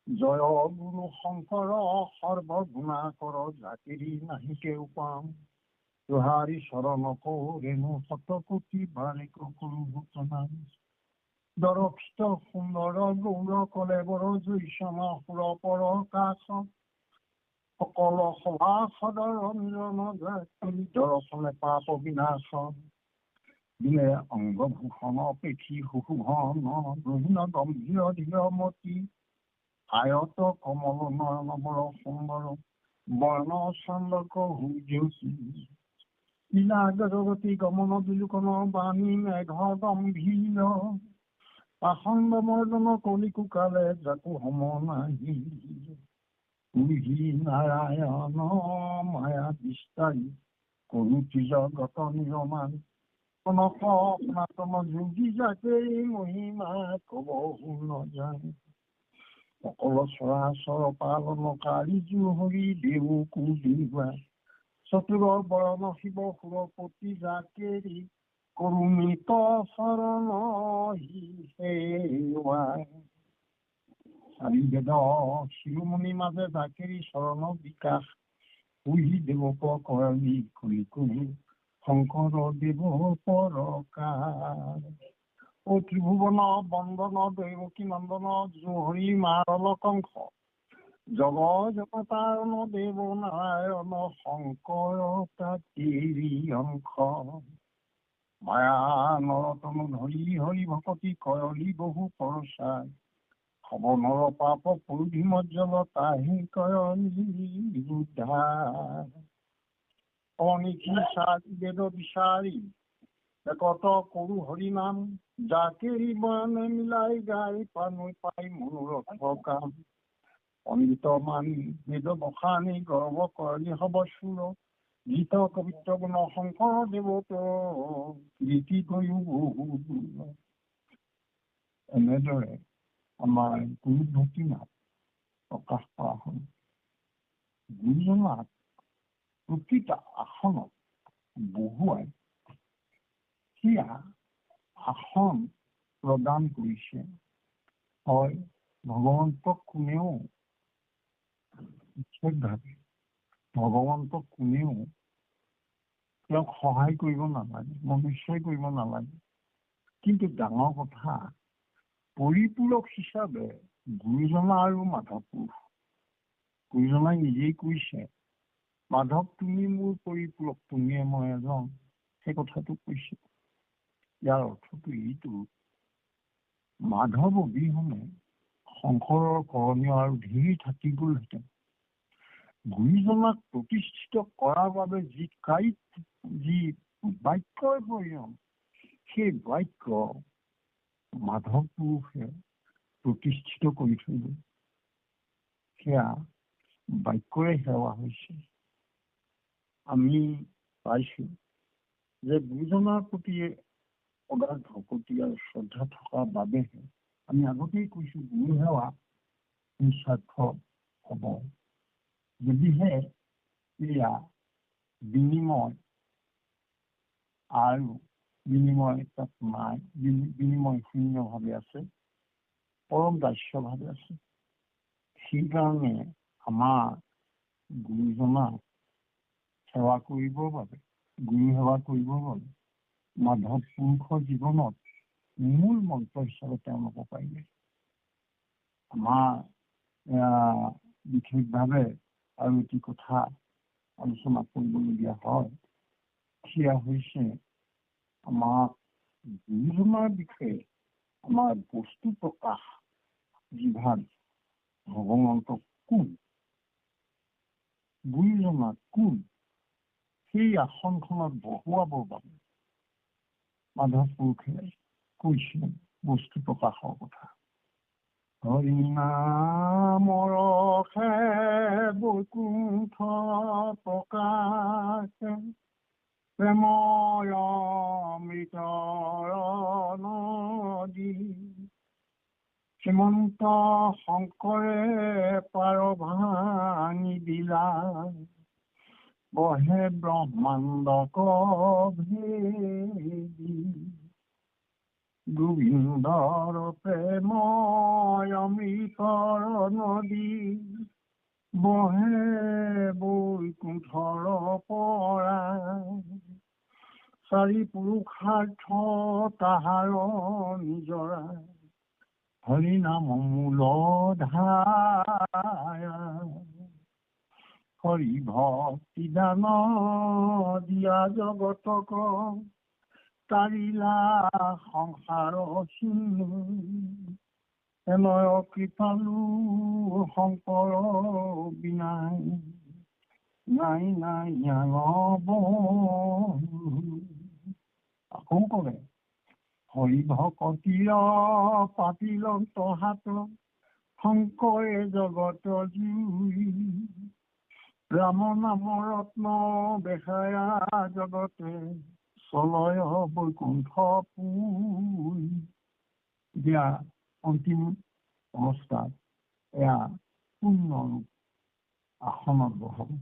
জয় গুৰু শংকৰ সৰ্বগুণাকৰ জাতিৰি নাহিকে উপাম, তোহাৰি চৰণ ৰেণু শতকোটি বাৰিক কৰো ঘটনা, দৰক্ষিত সুন্দৰ গৌৰ কলে বৰ জৈসন সুৰ পৰ কাশ, সকল সভা সদৰ নিৰণ দৰ্শনে পাপ বিনাশ, দিলে অংগভূষণ পেঠি সুশোভন গহীন গম্ভীৰ ধীৰমতী, আয়ত কমল নয়ন বৰ সুন্দৰ বৰ্ণ চন্দ্ৰক হুজ্যোতি, লীলা জগতী গমন বিলোকন বাণী মেঘ গম্ভীৰ, পাখণ্ড মৰ্দন কলিকুকালে জাকু সম নাহি, পুহি নাৰায়ণ মায়া বিস্তাৰী কৰোতি জগত নিৰমান, যোগী যাকে মহিমা কব নজান, সকল চৰাচৰ পালনকাৰী জুহৰি দেও কুদিবা, চতুৰ বৰণ শিৱ সুৰপতি জাকেৰি কৰুণিত চৰণ সেৱাই চাৰি বেদ শিৰোমণি মাজে জাকেৰি চৰণ বিকাশ পুহি দেৱক কৰণী কৰি কৰি শংকৰ দেৱ পৰকাৰ ও ত্ৰিভুৱন বন্দন দৈৱকী নন্দন জোহৰি মাৰল কংস জগ জগতাৰণ দেৱ নাৰায়ণ শংকৰ তাতিৰি অংশ মায়া নৰতন ধৰি হৰি ভকতি কৰলি বহু পৰচাই সৱনৰ পাপ পুৰুধি মজ্জল তাহি কৰলি উদ্ধাৰ অনিখি চাৰি বেদ বিচাৰি একত কৰো হৰি নাম জাকেৰি বয়ানে মিলাই গাই পানৈ পাই মনোৰথ কাম অনিত মানি বেদ বখানি গৰ্ব কৰলি হব চুৰ গীত কবিত্ৰ গুণ শংকৰ দেৱত কীৰ্তি কৰিও বহু দূৰ এনেদৰে আমাৰ গুৰু ভক্তিনাথ প্ৰকাশ কৰা হ'ল গুৰুজনাক প্ৰতিটা আসনত বহুৱাই সেয়া আসন প্ৰদান কৰিছে হয় ভগৱন্তক কোনেও বিশেষভাৱে ভগৱন্তক কোনেও তেওঁক সহায় কৰিব নালাগে মনুষ্যই কৰিব নালাগে কিন্তু ডাঙৰ কথা পৰিপূৰক হিচাপে গুৰুজনা আৰু মাধৱ পুৰুষ গুৰুজনাই নিজেই কৈছে মাধৱ তুমি মোৰ পৰিপূৰক তুমিয়ে মই এজন সেই কথাটো কৈছে ইয়াৰ অৰ্থটো এইটো মাধৱ অবিহনে শংকৰৰ কৰণীয় আৰু ধেৰ থাকি গলহেঁতেন গুৰুজনাক প্ৰতিষ্ঠিত কৰাৰ বাবে যি বাক্যৰ প্ৰয়োজন সেই বাক্য মাধৱ পুৰুষে প্ৰতিষ্ঠিত কৰি থৈ গল সেয়া বাক্যৰে সেৱা হৈছে আমি পাইছো যে গুৰুজনাৰ প্ৰতি অগাধ ভকতি আৰু শ্ৰদ্ধা থকাৰ বাবেহে আমি আগতেই কৈছো গুৰু সেৱা নিস্বাৰ্থ হব যদিহে এয়া বিনিময় আৰু বিনিময় তাত নাই বিনিময় শূন্যভাৱে আছে পৰম দাস্যভাৱে আছে সেইকাৰণে আমাৰ গুৰুজনাক সেৱা কৰিবৰ বাবে গুৰু সেৱা কৰিবৰ বাবে মাধৱ পুৰুষৰ জীৱনত মূল মন্ত্ৰ হিচাপে তেওঁলোকক পাৰিলে আমাৰ বিশেষভাৱে আৰু এটি কথা আলোচনা কৰিবলগীয়া হয় সেয়া হৈছে আমাৰ গুৰুজনাৰ বিষয়ে আমাৰ বস্তু প্ৰকাশ যিভাগ ভগৱন্ত কোন গুৰুজনা কোন সেই আসনখনত বহুৱাবৰ বাবে মাধৱ পুৰুষে কৈছে বস্তু প্ৰকাশৰ কথা হৰি নামৰ বৈকুণ্ঠ প্ৰকাশ প্ৰেময় অমৃতৰ নদী শ্ৰীমন্ত শংকৰে পাৰ ভাঙি দিলা বহে ব্ৰহ্মাণ্ড ভেদি গোবিন্দৰ প্ৰেময় অমৃতৰ নদী বহে বৈকুণ্ঠৰ পৰা চাৰি পুৰুষাৰ্থ তাহাৰ নিজৰা হৰি নাম মূল ধাৰা হৰি ভক্তি দান দিয়া জগতক তাৰিলা সংসাৰ সিন্ধু এনেয় কৃপালু শংকৰ বিনাই নাই নাই আকৌ কৰে হৰি ভকতিৰ পাতিলন্ত হাত শংকৰে জগত জুই ৰাম নাম ৰত্ন বেখায়া জগতে চলয় বৈকুণ্ঠ পুই এতিয়া অন্তিম অৱস্থাত এয়া পূৰ্ণৰূপ আসনত বহল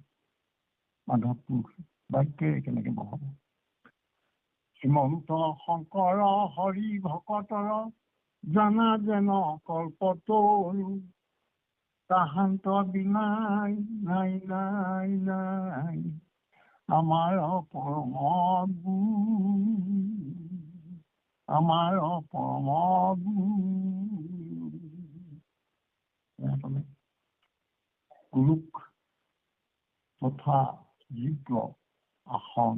মাধৱ পুৰুষে বাক্যৰে কেনেকে বহাব? শ্ৰীমন্ত শংকৰ হৰি ভকতৰ জানা যেন কল্পতৰু তাহান্ত বিনাই নাই নাই নাই আমাৰ পৰম গুৰু আমাৰ পৰম গুৰু। গুৰুক তথা যোগ্য আসন,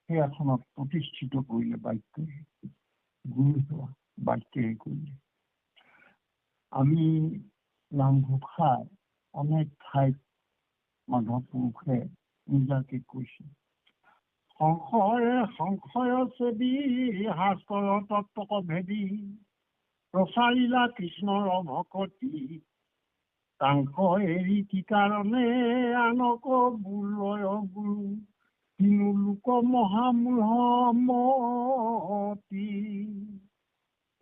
সেই আসনত প্ৰতিষ্ঠিত কৰিলে বাক্যৰে, গুৰু সেৱা বাক্যৰে কৰিলে। আমি নামঘোষাৰ অনেক ঠাইত মাধৱ পুৰুষে নিজাকে কৈছে, সংশয়ে সংশয় চেদি শাস্ত্ৰৰ তত্ত্বক ভেদি প্ৰচাৰিলা কৃষ্ণৰ ভকতি তাংক এৰি কি কাৰণে আনক বুলয় গুৰু কিনো লোক মহামূঢ়মতি।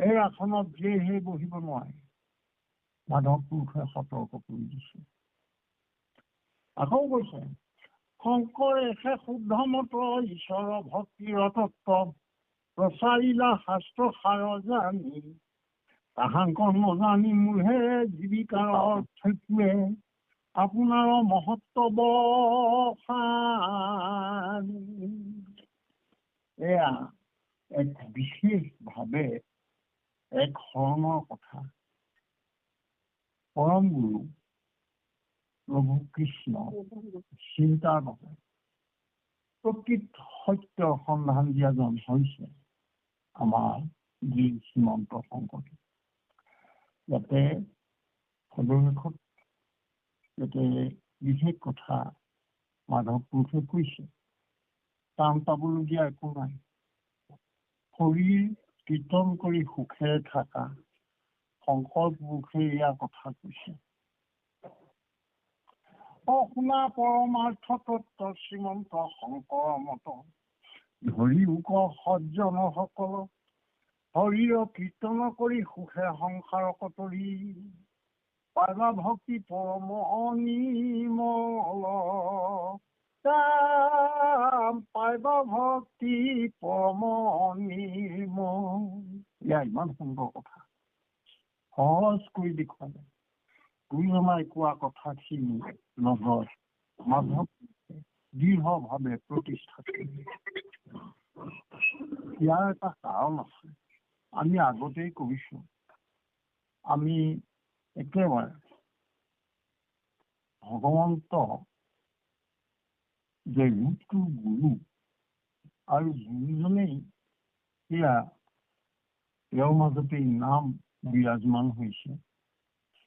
এই আসনত যেহে বহিব নোৱাৰে, মাধৱ পুৰুষে সতৰ্ক কৰি দিছে। আকৌ কৈছে, শংকৰে শুদ্ধ মত ঈশ্বৰৰ ভক্তিৰ তত্ত্ব প্ৰচাৰিলা শাস্ত্ৰ সাৰ জানি তাহাংকৰ নজানি মোৰহে জীৱিকাৰ অৰ্থে আপোনাৰ মহত্ব এয়া এক বিশেষভাৱে এক শৰণৰ কথা। পৰম গুৰু প্ৰভু কৃষ্ণ চিন্তাৰ বাবে প্ৰকৃত সত্যৰ সন্ধান দিয়াজন হৈছে আমাৰ যি শ্ৰীমন্ত শংকৰদেৱ। যাতে সদৌ যাতে বিশেষ কথা মাধৱ পুৰুষে কৈছে, টান পাবলগীয়া একো নাই। শৰীৰ কীৰ্তন কৰি সুখেৰে থকা শংকৰ পুৰুষে এয়া কথা কৈছে। অশুনা পৰমাৰ্থ তত্ত্ব শ্ৰীমন্ত শংকৰ মত ধৰি উক সজ্জনসকল শৰীৰ কীৰ্তন কৰি সুখে সংসাৰ কতৰি পাইবা ভক্তি পৰম নিৰ্মল পাইবা ভক্তি পৰম নিৰ্মল। এয়া ইমান সুন্দৰ কথা, সহজ কৰি দেখুৱালে। গুৰুজনাই কোৱা কথাখিনি লগত মাধৱ দৃঢ়ভাৱে প্ৰতিষ্ঠা কৰিলে। ইয়াৰ এটা কাৰণ আছে, আমি আগতেই কৈছো, আমি একেবাৰে ভগৱন্ত যে ৰূপটো গুৰু আৰু গুৰুজনেই সেয়া তেওঁৰ মাজতেই নাম বিৰাজমান হৈছে,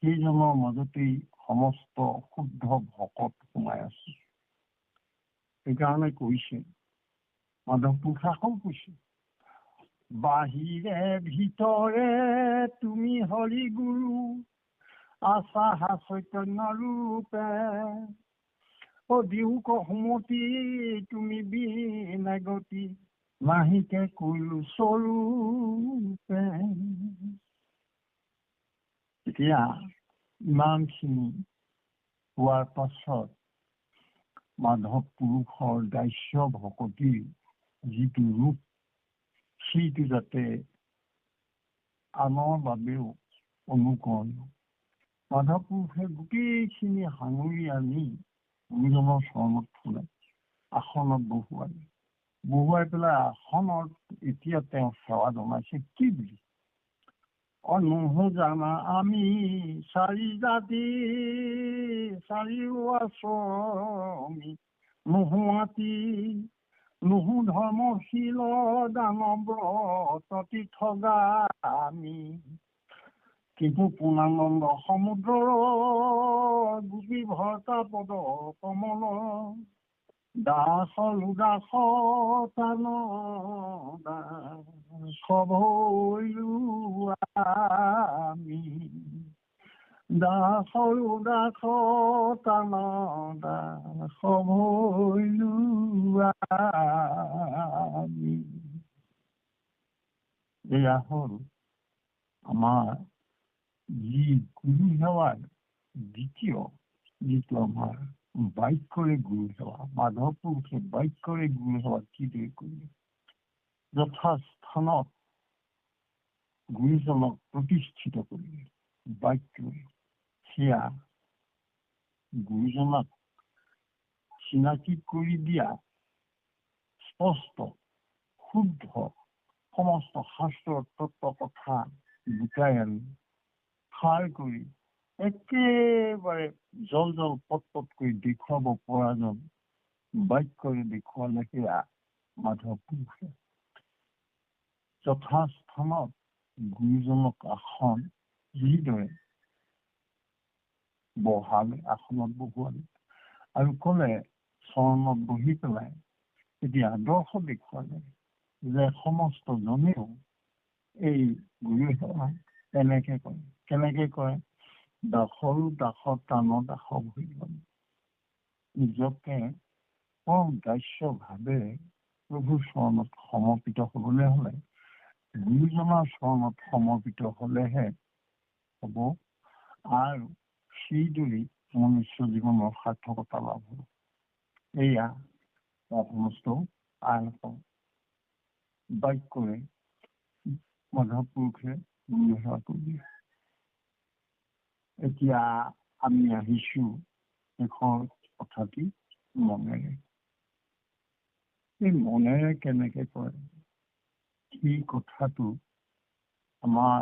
সেইজনৰ মাজতেই সমস্ত শুদ্ধ ভকত সোমাই আছে। সেইকাৰণে কৈছে মাধৱ পুৰুষে আকৌ কৈছে, বাহিৰে ভিতৰে তুমি হৰি গুৰু আছা চৈতন্য ৰূপে দিওক সুমতি তুমি বিনাগতি নাহিকে কৰিলো স্বৰূপে। এতিয়া ইমানখিনি হোৱাৰ পাছত মাধৱ পুৰুষৰ দাস্য ভকতিৰ যিটো ৰূপ, সেইটো যাতে আনৰ বাবেও অনুকৰণীয়। মাধৱ পুৰুষে গোটেইখিনি সাঙুৰি আনি গুৰুজনৰ চৰণত থলে, আসনত বহুৱাই পেলাই আসনত এতিয়া তেওঁ সেৱা জনাইছে কি বুলি? জানা আমি চাৰি জাতি চাৰিও আশ্ৰমী নোহোৱাতি নহু ধৰ্মশীল দানৱ তীৰ্থগা আমি কিন্তু পূৰ্ণানন্দ সমুদ্ৰৰ গোপী ভৰ্তা পদ কমল দাস লুদাস তান সভৈলো আমি দাস লুদাস তান সভৈলো আমি। এয়া হ'ল আমাৰ যি গুৰু সেৱাৰ দ্বিতীয় যিটো আমাৰ বাক্যৰে গুৰু সেৱা। মাধৱ পুৰুষে বাক্যৰে গুৰু সেৱা কিদৰে কৰিলে? যথাস্থানত গুৰুজনক প্ৰতিষ্ঠিত কৰিলে বাক্যৰে। সেয়া গুৰুজনাক চিনাকি কৰি দিয়া স্পষ্ট শুদ্ধ সমস্ত শাস্ত্ৰৰ তত্ত্ব কথা গোটাই আনি সাৰ কৰি একেবাৰে জল পটকৈ দেখুৱাব পৰাজন বাক্যৰে দেখুৱালে সেয়া মাধৱ পুৰুষে। যথাস্থানত গুৰুজনক আসন যিদৰে বহালে, আসনত বহুৱালে আৰু কলে চৰণত বহি পেলাই এতিয়া আদৰ্শ দেখুৱালে যে সমস্ত জনেও এই গুৰু সেৱা কেনেকে কৰে। কেনেকে কৰে? দাসৰো দাসৰ টানৰ দাস ভৰিব। নিজকে কম দাস্য ভাৱে প্ৰভুৰ চৰণত সমৰ্পিত হবলৈ হলে, গুৰুজনাৰ চৰণত সমৰ্পিত হলেহে হব আৰু সেইদৰে মনুষ্য জীৱনৰ সাৰ্থকতা লাভ হব। এয়া সমস্ত আইন বাক্যৰে মাধৱ পুৰুষে গুৰু সেৱা কৰি। এতিয়া আমি আহিছো শেষৰ কথাটি মনেৰে। এই মনেৰে কেনেকে কৰে সেই কথাটো আমাৰ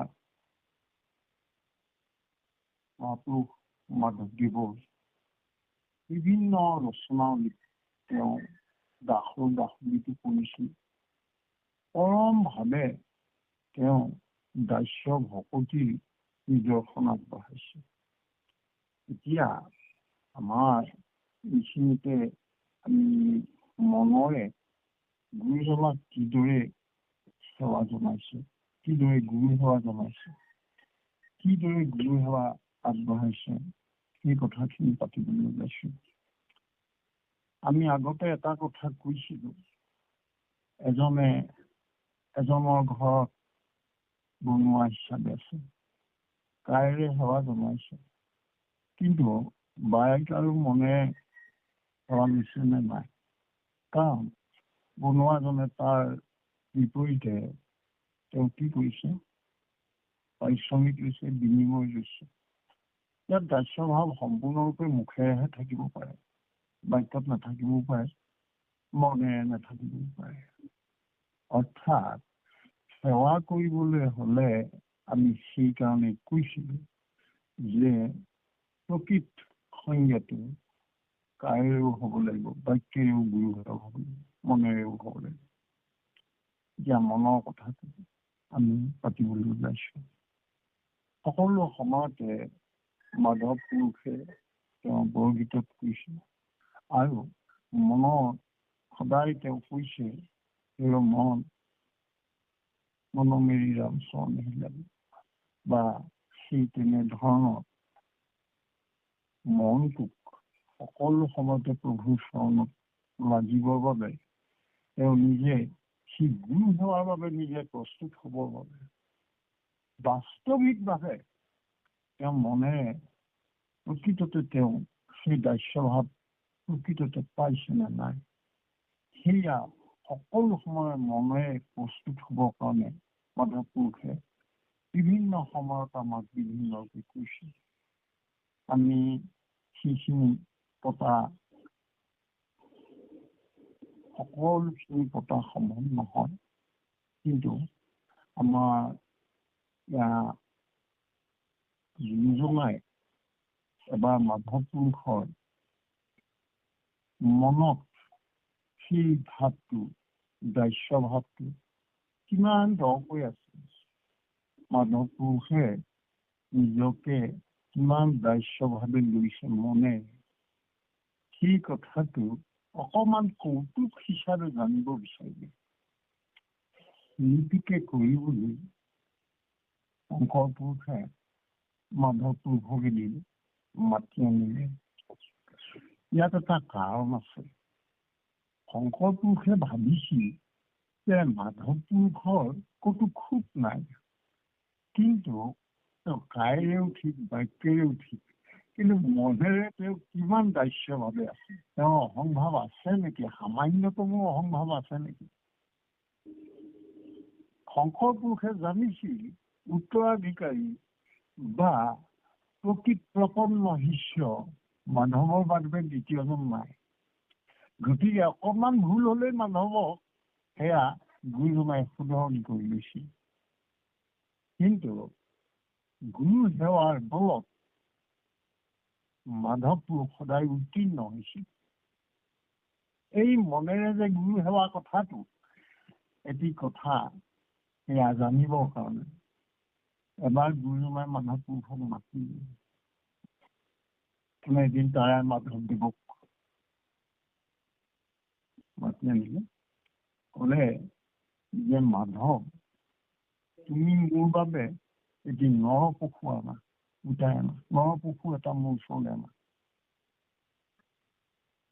মহাপুৰুষ মাধৱদেৱৰ বিভিন্ন ৰচনাৱলীত তেওঁ দাসৰ দাসনীতি কৰিছিল। পৰম ভাৱে তেওঁ দাস্য ভকতিৰ নিদৰ্শন আগবঢ়াইছে। এতিয়া আমাৰ এইখিনিতে আমি মনৰে গুৰুজনাক কিদৰে সেৱা জনাইছে, কিদৰে গুৰু সেৱা জনাইছে, কিদৰে গুৰু সেৱা আগবঢ়াইছে, সেই কথাখিনি পাতিবলৈ ওলাইছো। আমি আগতে এটা কথা কৈছিলো, এজনে এজনৰ ঘৰত বনোৱা হিচাপে আছে, কাইৰে সেৱা জনাইছে, কিন্তু বাইক আৰু মনে সেৱা লৈছে নে নাই? কাৰণ বনোৱাজনে তাৰ বিপৰীতে তেওঁ কি কৰিছে? পাৰিশ্ৰমিক লৈছে, বিনিময় লৈছে। ইয়াত দাস্য ভাৱ সম্পূৰ্ণৰূপে মুখেৰেহে থাকিব পাৰে, বাক্যত নাথাকিবও পাৰে, মনেৰে নাথাকিবও পাৰে। অৰ্থাৎ সেৱা কৰিবলৈ হলে আমি সেইকাৰণে কৈছিলো যে প্ৰকৃত সংজ্ঞাটো কায়েৰেও হব লাগিব, বাক্যেৰেও গুৰু সেৱা হব লাগিব, মনেৰেও হব লাগিব। এতিয়া মনৰ কথাটো আমি পাতিবলৈ ওলাইছো। সকলো সময়তে মাধৱ পুৰুষে তেওঁ বৰগীতত কৈছে আৰু মনৰ সদায় তেওঁ কৈছে মন মনমেৰি ৰাম চৰণ হিলাবি, বা সেই তেনেধৰণৰ মনটোক সকলো সময়তে প্ৰভুৰ চৰণত লাগিবৰ বাবে তেওঁ নিজে সি গুৰু হোৱাৰ বাবে নিজে প্ৰস্তুত হবৰ বাবে বাস্তৱিকভাৱে তেওঁ মনেৰে প্ৰকৃততে তেওঁ সেই দাস্য ভাৱ প্ৰকৃততে পাইছে নে নাই, সেয়া সকলো সময় মনেৰে প্ৰস্তুত হবৰ কাৰণে মাধৱ পুৰুষে বিভিন্ন সময়ত আমাক বিভিন্নৰূপে কৈছে। আমি সেইখিনি পতা সকলোখিনি পতা সম্ভৱ নহয়, কিন্তু আমাৰ যোনজনাই এবাৰ মাধৱ পুৰুষৰ মনত সেই ভাৱটো, দাস্য ভাৱটো কিমান দৰকৈ আছে, মাধৱ পুৰুষে নিজকে কিমান দাস্য ভাৱে লৈছে মনে, সেই কথাটো অকমান কৌতুক হিচাপে জানিব বিচাৰিলে শিল্পীকে কৰিবলৈ শংকৰ পুৰুষে মাধৱ পুৰুষক এদিন মাতি আনিলে। ইয়াত এটা কাৰণ আছে। শংকৰ পুৰুষে ভাবিছিল যে মাধৱ পুৰুষৰ ক'তো খুব নাই, কিন্তু কায়েৰেও ঠিক বাক্যেৰেও ঠিক কিন্তু মনেৰে তেওঁ কিমান দাস্যভাৱে আছে, তেওঁ অহংভাৱ আছে নেকি, সামান্যতমো অহংভাৱ আছে নেকি? শংকৰ পুৰুষে জানিছিল উত্তৰাধিকাৰী বা প্ৰকৃত প্ৰপন্ন শিষ্য মাধৱৰ বাদে দ্বিতীয়জন নাই। গতিকে অকণমান ভুল হলেই মাধৱক সেয়া গুৰুজনাই শুধৰণি কৰি লৈছিল। কিন্তু গুৰু সেৱাৰ বলত মাধৱ পুৰুষ সদায় উত্তীৰ্ণ হৈছিল। এই মনেৰে যে গুৰু সেৱা কথাটো এটি কথা সেয়া জানিবৰ কাৰণে এবাৰ গুৰুজনাই মাধৱ পুৰুষক মাতি এদিন তাৰে মাধৱদেৱক মাতি আনিলে, ক'লে যে মাধৱ, তুমি মোৰ বাবে এটি নৰ পশু আনা, গোটাই আনা, নৰ পশু এটা মোৰ ওচৰলৈ আনা,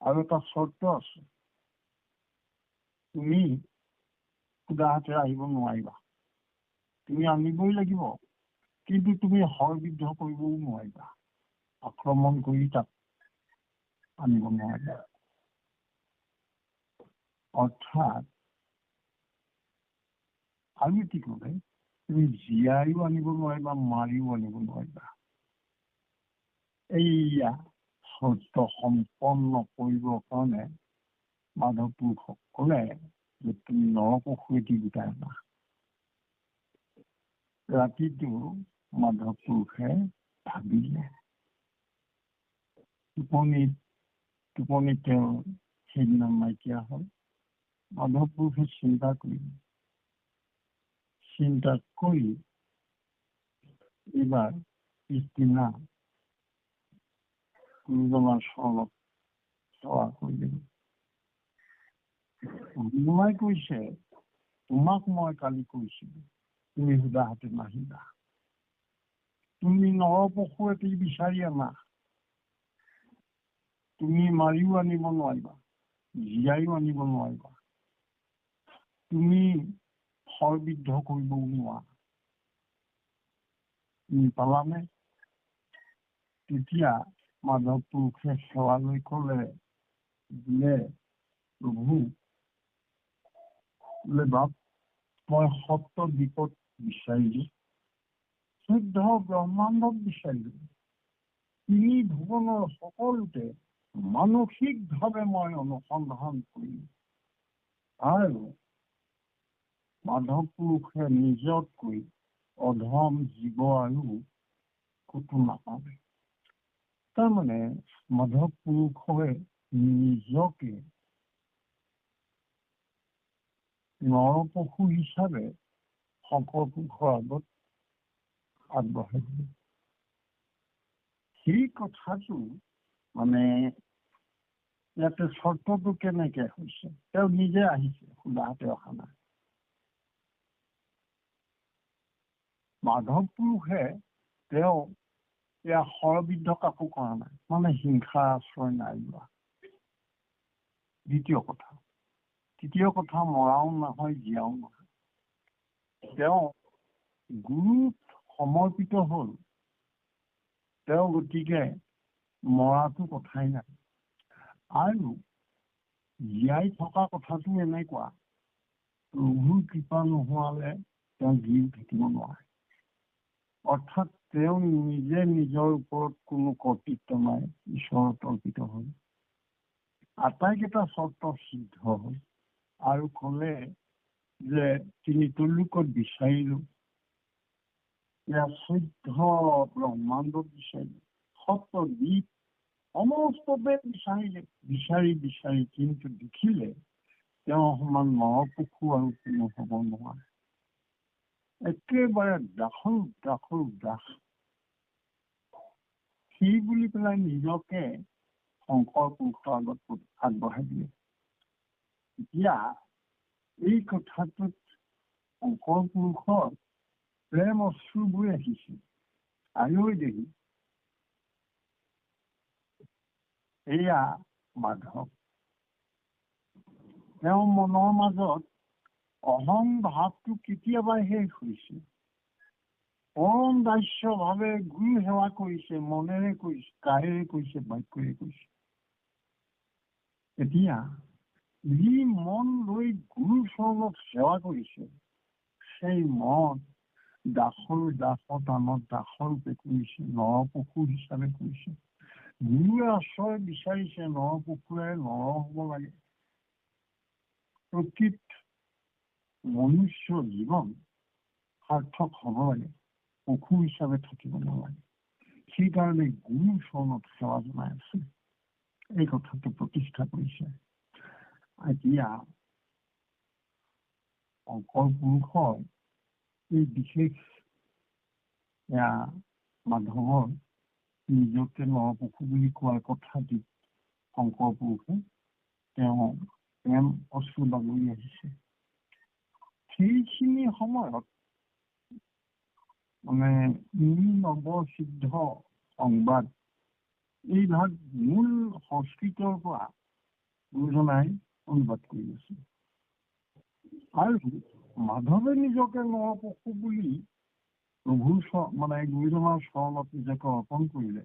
আৰু এটা চৰ্ত আছে, তুমি সুদা হাতে আহিব নোৱাৰিবা, তুমি আনিবই লাগিব, কিন্তু তুমি হৰবিদ্ধ কৰিবও নোৱাৰিবা, আক্ৰমণ কৰি তাক আনিব নোৱাৰিবা। অৰ্থাৎ আৰু কি ক'লে, তুমি জীয়াইও আনিব নোৱাৰিবা, মাৰিও আনিব নোৱাৰিবা। এইয়া সত্য সম্পন্ন কৰিবৰ কাৰণে মাধৱ পুৰুষক ক'লে যে তুমি নৰপশু এটি গোটাই আনা। ৰাতিটো মাধৱ পুৰুষে ভাবিলে, টোপনিত তেওঁ সেইদিনা নাইকিয়া হ'ল। মাধৱ পুৰুষে চিন্তা কৰি এইবাৰ পিছদিনা গুৰুজনাৰ চৰণত সেৱা কৰিলে। গুৰুজনাই কৈছে, তোমাক মই কালি কৈছিলো তুমি সুদা হাতে নাহিবা, তুমি নৰপশু এটি বিচাৰি আনা, তুমি মাৰিও আনিব নোৱাৰিবা, জীয়াইও আনিব নোৱাৰিবা, তুমি হৰবিদ্ধ কৰিবও নোৱাৰা, তুমি পালানে? তেতিয়া মাধৱ পুৰুষে সেৱালৈ ক'লে, বোলে প্ৰভু, বোলে বাপ, মই সপ্ত দ্বীপত বিচাৰিলো, শুদ্ধ ব্ৰহ্মাণ্ডত বিচাৰিলো, তিনি ভুৱনৰ সকলোতে মানসিকভাৱে মই অনুসন্ধান কৰিলো, আৰু মাধৱ পুৰুষে নিজতকৈ অধম জীৱ আৰু ক'তো নাপালে। তাৰমানে মাধৱ পুৰুষে নিজকে নৰপশু হিচাপে শংকৰ পুৰুষৰ আগত আগবঢ়াই দিলে। সেই কথাটো মানে ইয়াতে চৰ্তটো কেনেকে হৈছে, তেওঁ নিজে আহিছে, সুদাহাতে অহা নাই। মাধৱ পুৰুষে তেওঁ এয়া হৰবিদ্ধ কাকো কৰা নাই, মানে হিংসা আশ্ৰয় নাই লোৱা। দ্বিতীয় কথা, তৃতীয় কথা, মৰাও নহয়, জীয়াও নহয়, তেওঁ গুৰুত সমৰ্পিত হ'ল, তেওঁ গতিকে মৰাটো কথাই নাই। আৰু জীয়াই থকা কথাটো এনেকুৱা, প্ৰভুৰ কৃপা নোহোৱালে তেওঁ জীও থাকিব নোৱাৰে। অৰ্থাৎ তেওঁ নিজে নিজৰ ওপৰত কোনো কৰ্তৃত্ব নাই, ঈশ্বৰত অৰ্পিত হ'ল, আটাইকেইটা চৰ্ত সিদ্ধ হ'ল, আৰু ক'লে যে তিনি তল্লোকত বিচাৰিলো, এয়া চৈধ্য ব্ৰহ্মাণ্ডত বিচাৰিলো, সপ্ত দ্বীপ সমস্ততে বিচাৰি কিন্তু দেখিলে তেওঁ সমান নৰপশু আৰু কোনো হ'ব নোৱাৰে। একেবাৰে দাস। সেই বুলি পেলাই নিজকে শংকৰ পুৰুষৰ আগত আগবঢ়াই দিয়ে। এতিয়া এই কথাটোত শংকৰ পুৰুষৰ প্ৰেম অশ্ৰু বৈ আহিছে। আয়ৈ দেহি, এয়া মাধৱ, তেওঁ মনৰ মাজত অহং ভাৱটো কেতিয়াবা শেষ হৈছে, পৰম দাস্যভাৱে গুৰু সেৱা কৰিছে, মনেৰে কৰিছে, কায়েৰে কৰিছে, বাক্যৰে কৰিছে। এতিয়া যি মন লৈ গুৰু চৰণত সেৱা কৰিছে, সেই মন দাসৰ দাসতানত দাসৰ ৰূপে কৰিছে, নৰপশু হিচাপে কৰিছে। গুৰুৱে আশ্ৰয় বিচাৰিছে, নৰপশুৰে নৰ হ'ব লাগে। প্ৰকৃত মনুষ্য জীৱন সাৰ্থক হ'ব লাগে, পশু হিচাপে থাকিব নালাগে। সেইকাৰণে গুৰু চৰণত সেৱা জনাই আছে, এই কথাটো প্ৰতিষ্ঠা কৰিছে। এতিয়া শংকৰ পুৰুষৰ এই বিশেষ মাধৱৰ নিজকে নৰপশু বুলি কোৱাৰ কথাটিত শংকৰ পুৰুষে তেওঁ প্ৰেম অশ্ৰু বাগৰি আহিছে। সেইখিনি সময়ত মানে নৱসিদ্ধ সংবাদ এইভাগ মূল সংস্কৃতৰ পৰা গুৰুজনাই অনুবাদ কৰি আছে। আৰু মাধৱে নিজকে নৰপশু বুলি প্ৰভুৰ মানে গুৰুজনাৰ চৰণত নিজকে অৰ্পণ কৰিলে,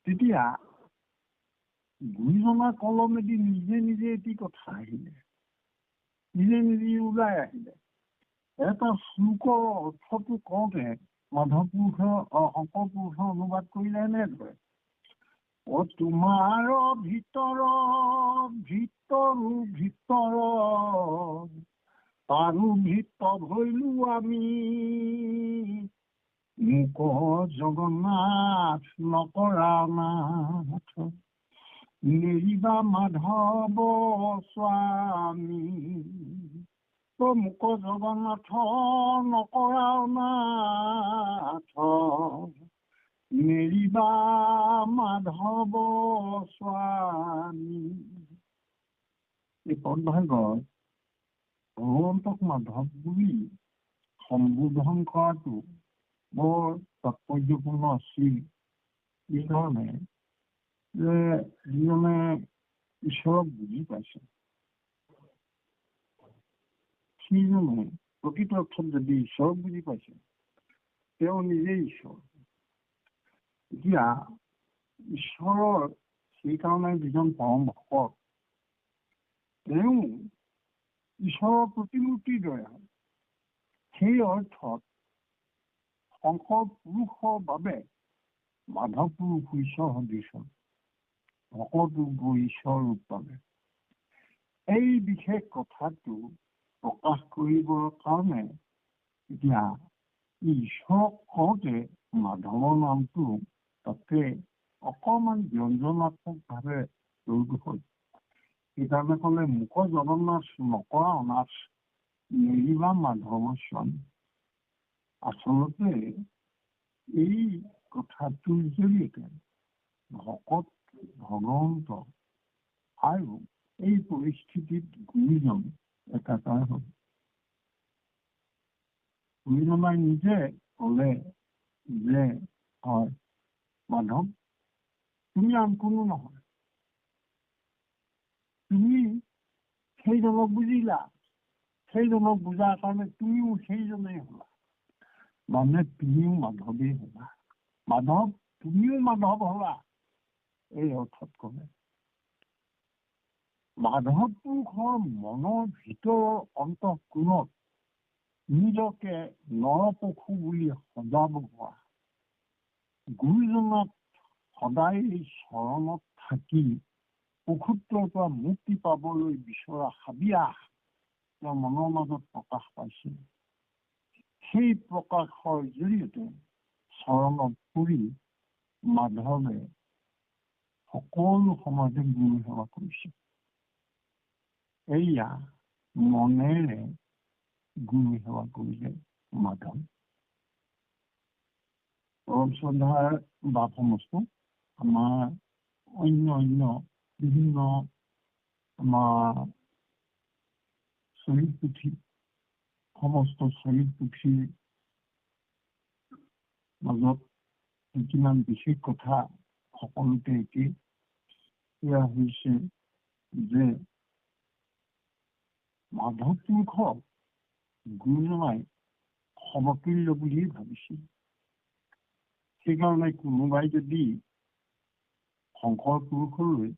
তেতিয়া গুৰুজনাৰ কলমেদি নিজে নিজে এটি কথা আহিলে, নিজে নিজে ওলাই আহিলে। এটা শ্লোকৰ অৰ্থটো কওঁতে মাধৱ পুৰুষৰ শংকৰ পুৰুষৰ অনুবাদ কৰিলে এনেদৰে, তোমাৰ ভিতৰত ভিতৰো ভিতৰত তাৰো ভিতৰত হইলো আমি, মোক জগন্নাথ নকৰা নাথ, নেৰিবা মাধৱ স্বামী। মোক জগন্নাথ নকৰা নাথ, নেৰিবা মাধৱ স্বামী। এই পদভাগত ভগৱন্তক মাধৱ বুলি সম্বোধন কৰাটো বৰ তাৎপৰ্যপূৰ্ণ আছিল। এই ধৰণে যে যিজনে ঈশ্বৰক বুজি পাইছে, সেইজনে প্ৰকৃত অৰ্থত যদি ঈশ্বৰক বুজি পাইছে, তেওঁ নিজেই ঈশ্বৰ। এতিয়া ঈশ্বৰৰ সেইকাৰণে যিজন পৰম ভকত, তেওঁ ঈশ্বৰৰ প্ৰতিমূৰ্তিৰ দৰে হয়। সেই অৰ্থত শংকৰ পুৰুষৰ বাবে মাধৱ পুৰুষ ঈশ্বৰ সদৃশ, ভকতো ঈশ্বৰ ৰূপ পালে। এই বিশেষ কথাটো প্ৰকাশ কৰিবৰ কাৰণে এতিয়া ঈশ্বৰক কওঁতে মাধৱৰ নামটো তাতে অকণমান ব্যঞ্জনাত্মকভাৱে প্ৰয়োগ হ'ল। সেইকাৰণে ক'লে মোক জগন্নাথ নকৰা অনাথ, নেৰিবা মাধৱ স্বামী। আচলতে এই কথাটোৰ জৰিয়তে ভকত ভগৱন্ত আৰু এই পৰিস্থিতিত গুৰুজন একাকাৰ হ'ল। গুৰুজনাই নিজে ক'লে যে হয় মাধৱ, তুমি আন কোনো নহয়, তুমি সেইজনক বুজিলা, সেইজনক বুজাৰ কাৰণে তুমিও সেইজনেই হলা, মানে তুমিও মাধৱেই হলা। মাধৱ, তুমিও মাধৱ হলা, এই অৰ্থত ক'লে। মাধৱ পুৰুষৰ মনৰ ভিতৰৰ অন্তঃকোণত নিজকে নৰপশু বুলি সজাব হোৱা, গুৰুজনাত সদায় চৰণত থাকি পশুত্বৰ পৰা মুক্তি পাবলৈ বিচৰা হাবিয়াস তেওঁৰ মনৰ মাজত প্ৰকাশ পাইছিল। সেই প্ৰকাশৰ জৰিয়তে চৰণত পৰি মাধৱে সকলো সময়তে গুৰু সেৱা কৰিছে। এয়া মনেৰে গুৰু সেৱা কৰিলে মাধৱ। পৰম শ্ৰদ্ধাৰ বাপ সমস্ত আমাৰ অন্য বিভিন্ন আমাৰ চৰিত পুথি, সমস্ত চৰিত পুথিৰ মাজত কিমান বিশেষ কথা সকলোতে একেই। এয়া হৈছে যে মাধৱ পুৰুষক গুৰুজনাই সমতুল্য বুলিয়ে ভাবিছিল। সেইকাৰণে কোনোবাই যদি শংকৰ পুৰুষলৈ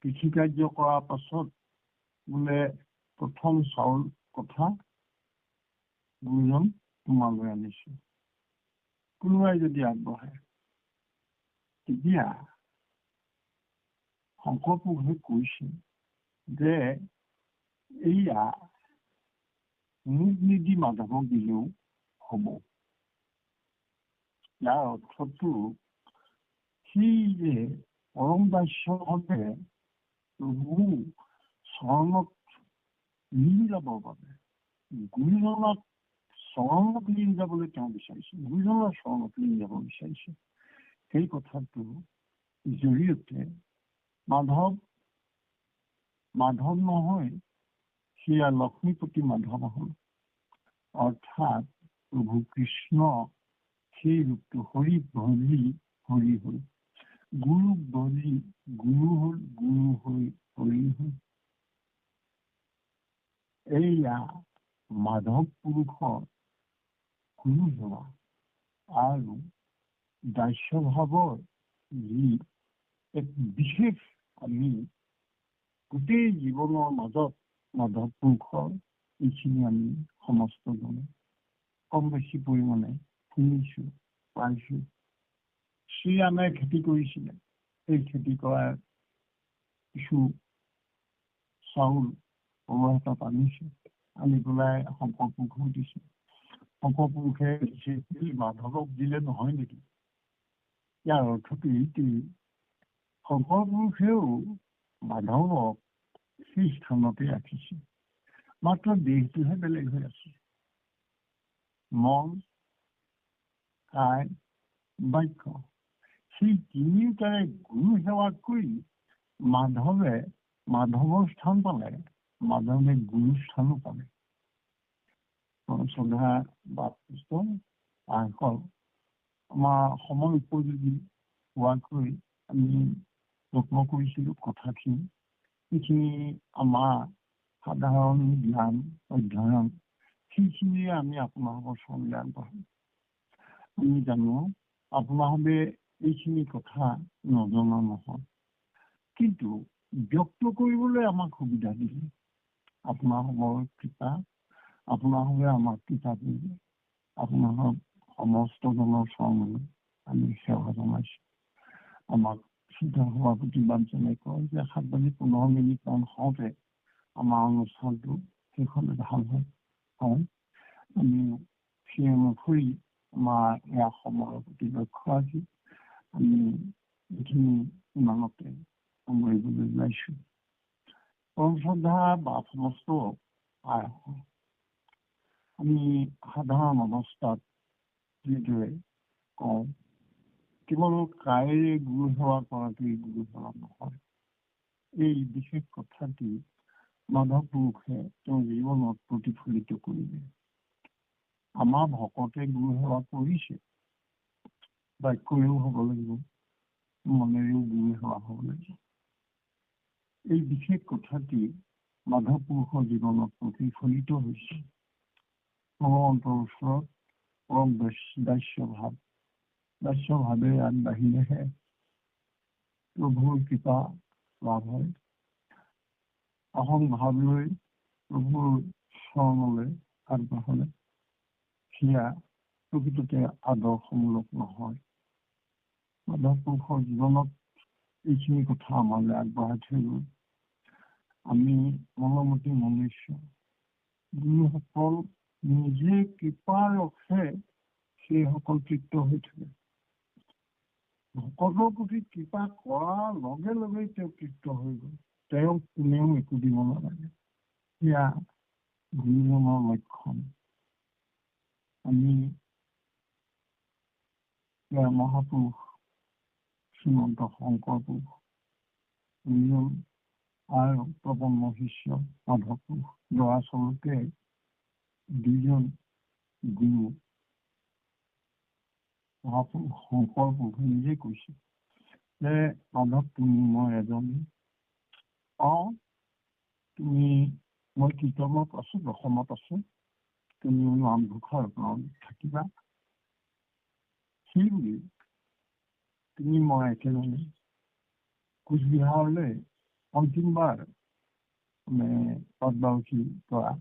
কৃষিকাৰ্য কৰাৰ পাছত বোলে প্ৰথম চাউল কথা গুৰুজন তোমালৈ আনিছো, কোনোবাই যদি আগবঢ়ায়, তেতিয়া শংকৰ পুৰুষে কৈছে যে এইয়া মোক নিদি মাধৱক দিলেও হ'ব। ইয়াৰ অৰ্থটো সেই যে পৰম দাস্যভাৱে প্ৰভু চৰণত লীন যাবৰ বাবে, গুৰুজনক চৰণত লীন যাবলৈ তেওঁ বিচাৰিছে, গুৰুজনৰ চৰণত লীন যাব বিচাৰিছে। সেই কথাটোৰ জৰিয়তে মাধৱ নহয়, সেয়া লক্ষ্মীপতি মাধৱ হ'ল। অৰ্থাৎ প্ৰভু কৃষ্ণ সেই ৰূপটো হৰি বলি হৰি হ'ল, গুৰু বলি গুৰু হ'ল, গুৰু হৈ হৰি হ'ল। এইয়া মাধৱ পুৰুষৰ গুৰু সেৱা আৰু দাস্যভাৱৰ যি এক বিশেষ, আমি গোটেই জীৱনৰ মাজত মাধৱ পুৰুষৰ এইখিনি আমি সমস্তজনে কম বেছি পৰিমাণে শুনিছো, পাইছো। শ্ৰীৰামে খেতি কৰিছিলে, সেই খেতি কৰাৰ কিছু চাউল পলহত আনিছে, আনি পেলাই শংকৰ পুৰুষক দিছে। শংকৰ পুৰুষে দিছে, মাধৱক দিলে নহয় নেকি? ইয়াৰ অৰ্থটো এইটোৱেই, শংকৰ পুৰুষেও মাধৱক সেই স্থানতে ৰাখিছে, মাত্ৰ দেহটোহে বেলেগ হৈ আছে। মন, কায়, বাক্য, সেই তিনিওটাৰে গুৰু সেৱা কৰি মাধৱৰ স্থান পালে, মাধৱে গুৰু স্থানো পালে। শ্ৰদ্ধা বাপুষ্ট আইসকল, আমাৰ সময় উপযোগী হোৱাকৈ আমি যত্ন কৰিছিলোঁ কথাখিনি। এইখিনি আমাৰ সাধাৰণ জ্ঞান অধ্যয়ন, সেইখিনিয়ে আমি আপোনালোকৰ ওচৰলৈ আগবঢ়াম। আমি জানো আপোনালোকে এইখিনি কথা নজনা নহয়, কিন্তু ব্যক্ত কৰিবলৈ আমাক সুবিধা দিলে আপোনালোকৰ কৃপা। আপোনালোকে আমাক কৃপা কৰিলে, আপোনালোক সমস্ত জনৰ চৰণলৈ আমি সেৱা জনাইছো। আমাক সিদ্ধ সভাপতি বাঞ্চনে কয় যে 7:15 হওঁতে আমাৰ অনুষ্ঠানটো সেইখনে ভাল হয়। আমি সেই অনুসৰি আমাৰ ইয়াৰ সময়ৰ প্ৰতি লক্ষ্য ৰাখি আমি এইখিনি ইমানতে সামৰিবলৈ ওলাইছো। পৰম শ্ৰদ্ধা বা সমস্ত আইসকল, আমি সাধাৰণ অৱস্থাত যিদৰে কওঁ, কেৱল কায়েৰে গুৰু সেৱা কৰাটোৱেই গুৰু সেৱা নহয়। এই বিশেষ কথাটি মাধৱ পুৰুষে তেওঁৰ জীৱনত প্ৰতিফলিত কৰিলে। আমাৰ ভকতে গুৰু সেৱা কৰিছে, বাক্যৰেও হ'ব লাগিব, মনেৰেও গুৰু সেৱা হ'ব লাগিব। এই বিশেষ কথাটি মাধৱ পুৰুষৰ জীৱনত প্ৰতিফলিত হৈছে। ভগৱন্তৰ ওচৰত পৰম দাস্যভাৱে আগবাঢ়িলেহে প্ৰভুৰ কৃপা লাভ হয়। অহংভাৱ লৈ প্ৰভুৰ চৰণলৈ আগবাঢ়িলে সেয়া প্ৰকৃততে আদৰ্শমূলক নহয়। মাধৱ পুৰুষৰ জীৱনত এইখিনি কথা আমালৈ আগবঢ়াই থৈ গ'ল। আমি মনোমতী মনুষ্য, গুৰুসকল নিজে কৃপা ৰখে, সেইসকল তৃপ্ত হৈ থাকে। ভকতৰ প্ৰতি কৃপা কৰাৰ লগে লগে তেওঁ তৃপ্ত হৈ গ'ল, তেওঁক কোনেও একো দিব নালাগে। সেয়া গুৰুজনৰ লক্ষণ। আমি মহাপুৰুষ শ্ৰীমন্ত শংকৰ পুৰুষ, গুৰুজন আৰু প্ৰপন্ন শিষ্য মাধৱ পুৰুষ, দৰাচলতে দুজন গুৰু। মহাপুৰুষ শংকৰ পুৰুষে নিজে কৈছে যে মাধৱ, তুমি মই এজনী, তুমি মই কীৰ্তনত আছো, দশমত আছো, তুমি নামঘোষৰ ওপৰত থাকিবা। সেইবুলি তুমি মই একেলগে কোচবিহাৰলৈ অন্তিমবাৰ পদ্মাৱতীৰ পৰা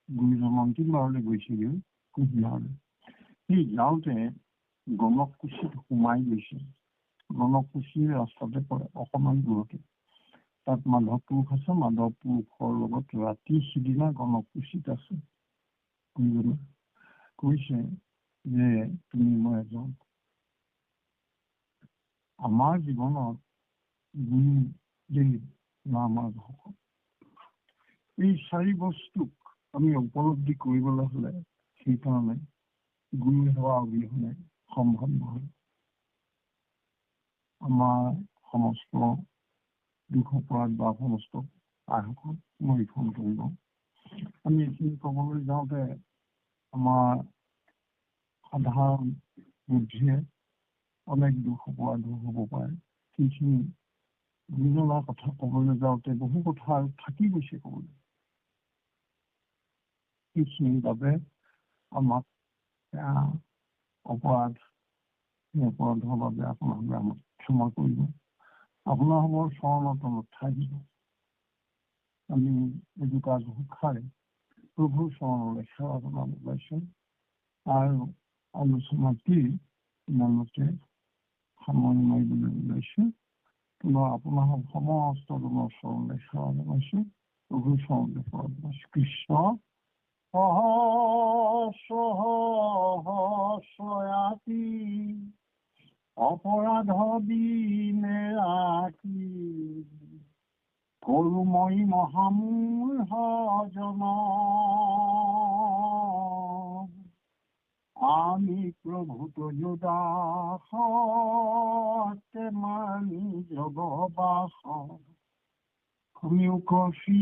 গুৰুজন অন্তিমবাৰলৈ গৈছিলোঁ কোচবিহাৰলৈ। সেই যাওঁতে গণকুছিত সোমাই গৈছে। গণকুছিৰ ৰাস্তাতে পৰে অকণমান দূৰতে। তাত মাধৱ পুৰুষ আছে। মাধৱ পুৰুষৰ লগত ৰাতি সিদিনা গণকুছিত আছে। গুৰুজনে কৈছে যে তুমি মই এজন আমাৰ জীৱনত গুৰু দেৱ নামৰ ভকত। এই চাৰি বস্তুক আমি উপলব্ধি কৰিবলৈ হ'লে সেইকাৰণে গুৰু সেৱা অবিহনে সম্ভৱ নহয়। আমাৰ সমস্ত দুখ অপৰাধ বা সমস্ত আশাক মৰিখন কৰিব। আমি এইখিনি ক'বলৈ যাওঁতে আমাৰ সাধাৰণ বুদ্ধিয়ে অনেক দুখ অপৰাধ হ'ব পাৰে। সেইখিনি গুৰুজনাৰ কথা ক'বলৈ যাওঁতে বহু কথা থাকি গৈছে ক'বলৈ। সেইখিনিৰ বাবে আমাক অপৰাধৰ বাবে আপোনালোকে আমাক ক্ষমা কৰিব। আপোনালোকৰ চৰণৰ তলত ঠাই দিব। আমি এজোপা ঘোষাৰে প্ৰভুৰ চৰণলৈ সেৱা জনাব ওলাইছোঁ আৰু আলোচনাটি ইমানতে সামৰণি মাৰিবলৈ ওলাইছোঁ। পুনৰ আপোনালোক সমস্ত লোকৰ চৰণলৈ সেৱা জনাইছোঁ। প্ৰভুৰ চৰণলৈ সেৱা জনাইছোঁ। কৃষ্ণ সহস্ৰয়াতি অপৰাধ দিনে ৰাতি কৰোময়ী মহামূঢ় জন আমি প্ৰভু তয়োদাস মানি জগবাস সমীউক শ্ৰী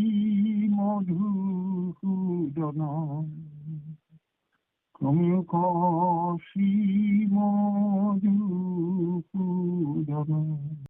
মধুসূদন সমীউক শ্ৰী মধুসূদন